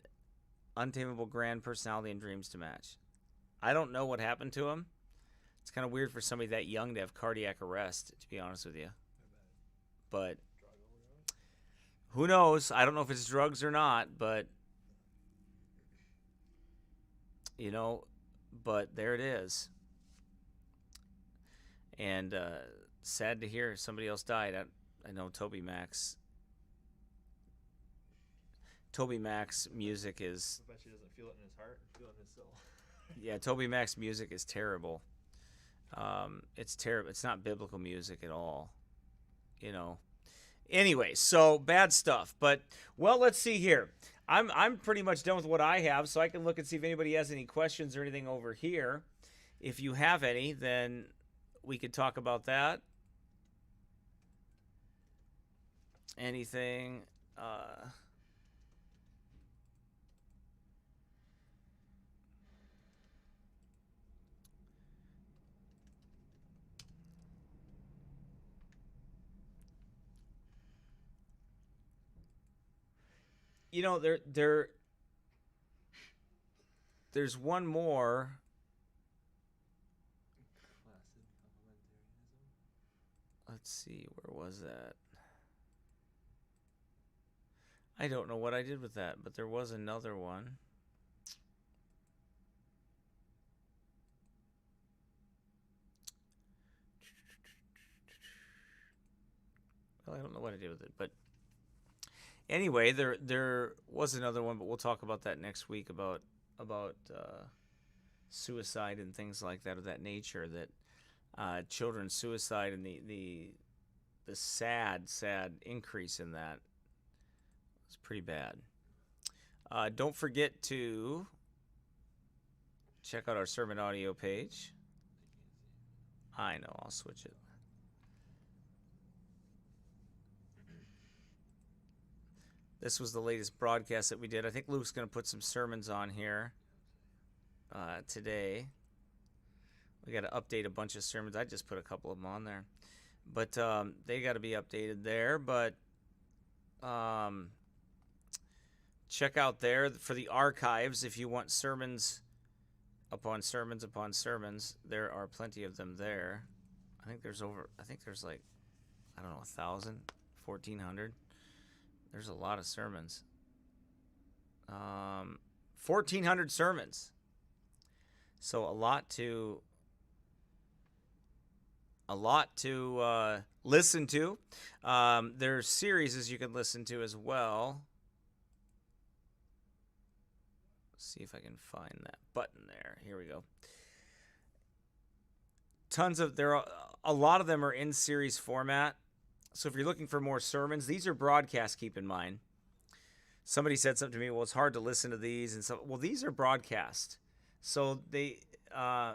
untamable grand personality and dreams to match. I don't know what happened to him. It's kind of weird for somebody that young to have cardiac arrest, to be honest with you. But who knows? I don't know if it's drugs or not, but you know, but there it is. And sad to hear somebody else died. I know Toby Mac's music is... I bet she doesn't feel it in his heart, feel it in his soul. Yeah, Toby Mac's music is terrible. It's terrible. It's not biblical music at all. You know. Anyway, so bad stuff. But, well, let's see here. I'm pretty much done with what I have, so I can look and see if anybody has any questions or anything over here. If you have any, then we could talk about that. Anything. You know, there's one more. Let's see, where was that? I don't know what I did with that, but there was another one. Well, I don't know what I did with it, but anyway, there was another one, but we'll talk about that next week about suicide and things like that of that nature. That children's suicide and the sad increase in that is pretty bad. Don't forget to check out our sermon audio page. I know, I'll switch it. This was the latest broadcast that we did. I think Luke's going to put some sermons on here today. We got to update a bunch of sermons. I just put a couple of them on there. But they got to be updated there. But check out there for the archives if you want sermons upon sermons upon sermons. There are plenty of them there. I think there's like, I don't know, 1,000, 1,400. There's a lot of sermons. 1,400 sermons. So a lot to listen to. There's series you can listen to as well. Let's see if I can find that button there. Here we go. tons of a lot of them are in series format. So if you're looking for more sermons, these are broadcast, keep in mind. Somebody said something to me, well, it's hard to listen to these. And so, well, these are broadcast. So they, High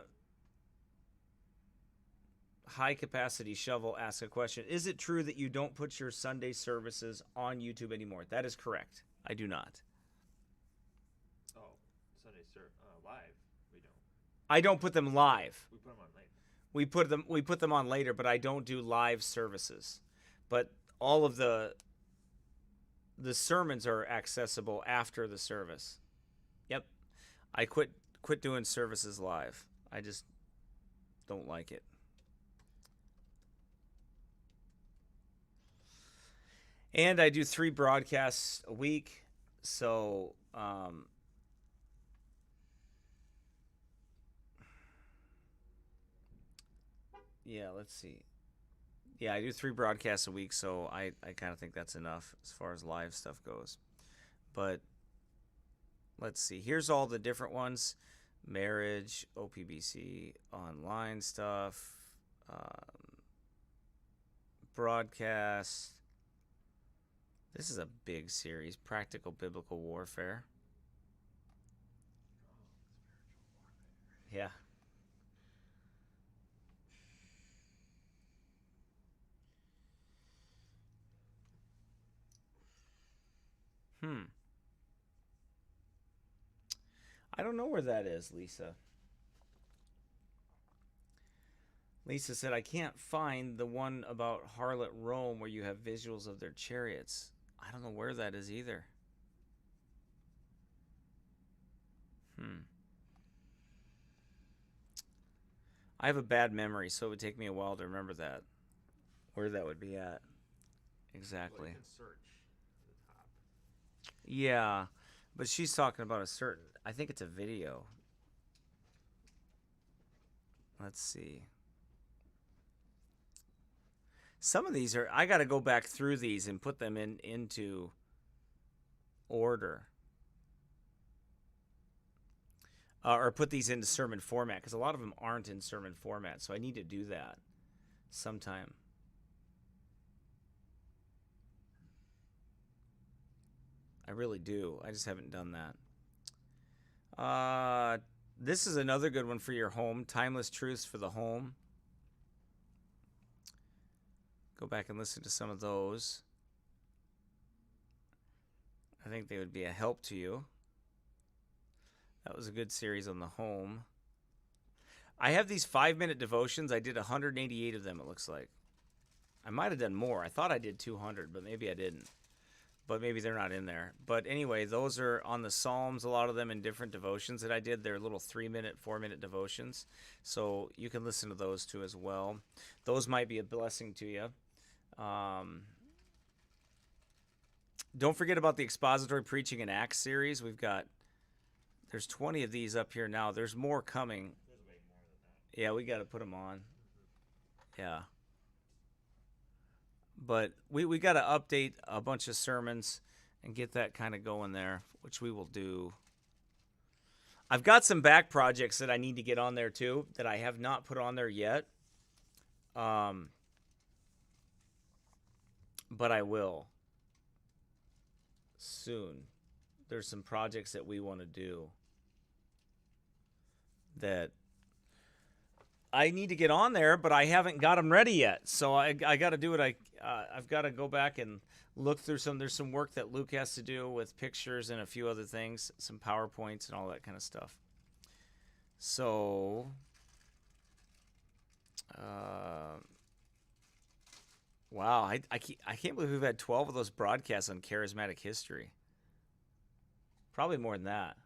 Capacity Shovel asks a question. Is it true that you don't put your Sunday services on YouTube anymore? That is correct. I do not. Oh, Sunday live. We don't. I don't put them live. We put them on later. We put them on later, but I don't do live services. But all of the sermons are accessible after the service. Yep. I quit doing services live. I just don't like it. And I do 3 broadcasts a week. So yeah, let's see. Yeah, I do 3 broadcasts a week, so I kind of think that's enough as far as live stuff goes. But let's see. Here's all the different ones. Marriage, OPBC, online stuff, broadcast. This is a big series. Practical Biblical Warfare. Yeah. I don't know where that is, Lisa. Lisa said, I can't find the one about Harlot Rome where you have visuals of their chariots. I don't know where that is either. I have a bad memory, so it would take me a while to remember that. Where that would be at. Exactly. Well, you can search at the top. Yeah, but she's talking about a certain... I think it's a video. Let's see. Some of these are... I got to go back through these and put them into order. Or put these into sermon format, because a lot of them aren't in sermon format, so I need to do that sometime. I really do. I just haven't done that. This is another good one for your home. Timeless Truths for the Home. Go back and listen to some of those. I think they would be a help to you. That was a good series on the home. I have these 5-minute devotions. I did 188 of them, it looks like. I might have done more. I thought I did 200, but maybe I didn't. But maybe they're not in there. But anyway, those are on the Psalms, a lot of them in different devotions that I did. They're little 3-minute, 4-minute devotions. So you can listen to those too as well. Those might be a blessing to you. Don't forget about the Expository Preaching in Acts series. There's 20 of these up here now. There's more coming. There's way more than that. Yeah, we got to put them on. Yeah. But we got to update a bunch of sermons and get that kind of going there, which we will do. I've got some back projects that I need to get on there too that I have not put on there yet. But I will soon. There's some projects that we want to do that I need to get on there, but I haven't got them ready yet. So I got to do it. I've got to go back and look through there's some work that Luke has to do with pictures and a few other things, some PowerPoints and all that kind of stuff. So, wow, I can't believe we've had 12 of those broadcasts on charismatic history. Probably more than that.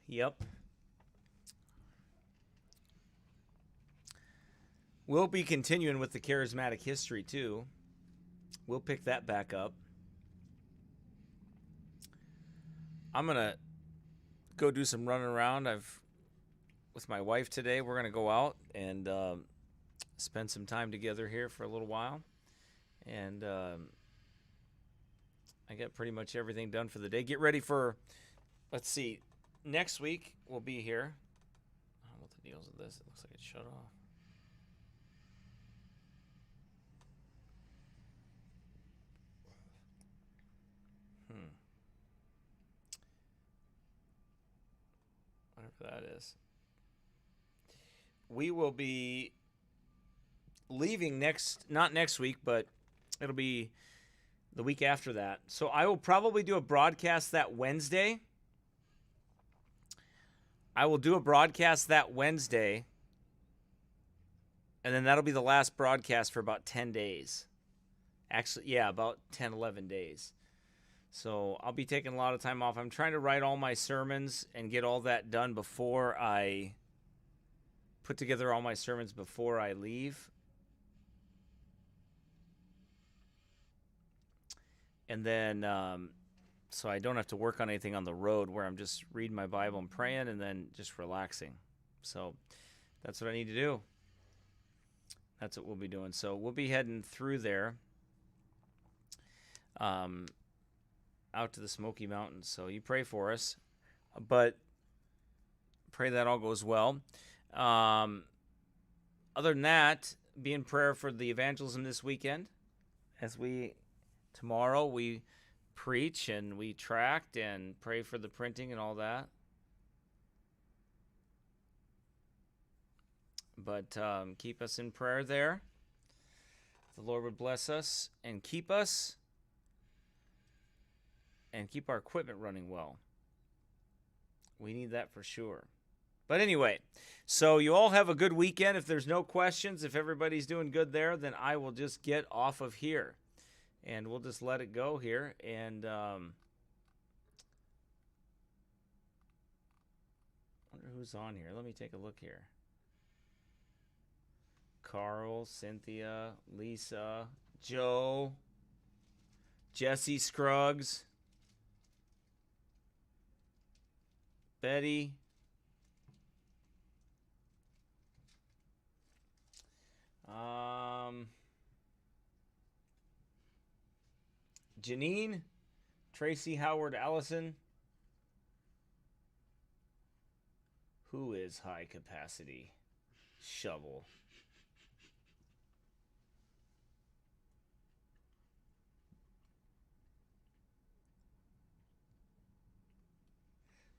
Yep. We'll be continuing with the charismatic history too. We'll pick that back up. I'm going to go do some running around. With my wife today, we're going to go out and spend some time together here for a little while. And I got pretty much everything done for the day. Get ready for, let's see, next week we'll be here. I don't know what the deal is with this. It looks like it's shut off. Whatever that is. We will be leaving not next week, but it'll be the week after that. So I will probably do a broadcast that Wednesday. And then that'll be the last broadcast for about 10 days. Actually, yeah, about 10, 11 days. So I'll be taking a lot of time off. I'm trying to write all my sermons and get all that done before I put together all my sermons before I leave. And then, so I don't have to work on anything on the road, where I'm just reading my Bible and praying and then just relaxing. So that's what I need to do. That's what we'll be doing. So we'll be heading through there, out to the Smoky Mountains. So you pray for us, but pray that all goes well. Other than that, be in prayer for the evangelism this weekend, as tomorrow we preach and we tract and pray for the printing and all that. But keep us in prayer there. The Lord would bless us and keep us and keep our equipment running well. We need that for sure. But anyway, so you all have a good weekend. If there's no questions, if everybody's doing good there, then I will just get off of here. And we'll just let it go here. And wonder who's on here. Let me take a look here. Carl, Cynthia, Lisa, Joe, Jesse Scruggs, Betty, Janine, Tracy, Howard, Allison. Who is high capacity? Shovel.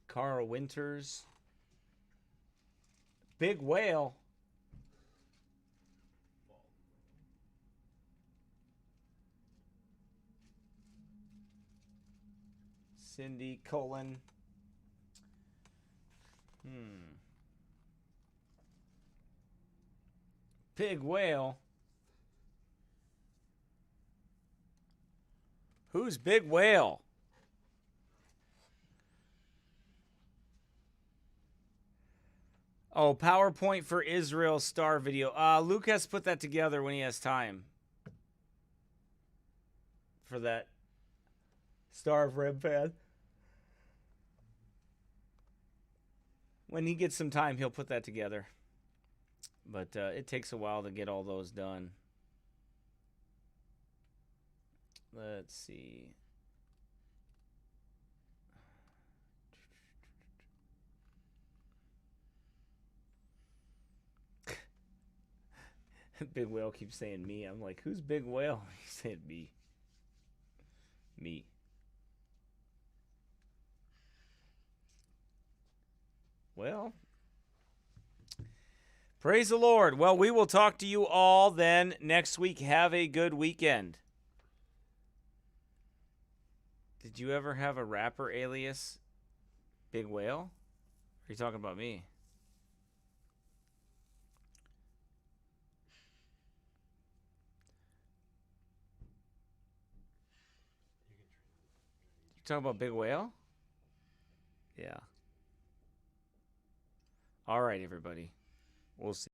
Carl Winters. Big Whale. Cindy Cullen. Big Whale. Who's Big Whale? Oh, PowerPoint for Israel star video. Luke has to put that together when he has time. For that Star of Rib fan. When he gets some time, he'll put that together. But it takes a while to get all those done. Let's see. Big Whale keeps saying me. I'm like, who's Big Whale? He said me. Me. Well, praise the Lord. Well, we will talk to you all then next week. Have a good weekend. Did you ever have a rapper alias Big Whale? Are you talking about me? You talking about Big Whale? Yeah. All right, everybody. We'll see.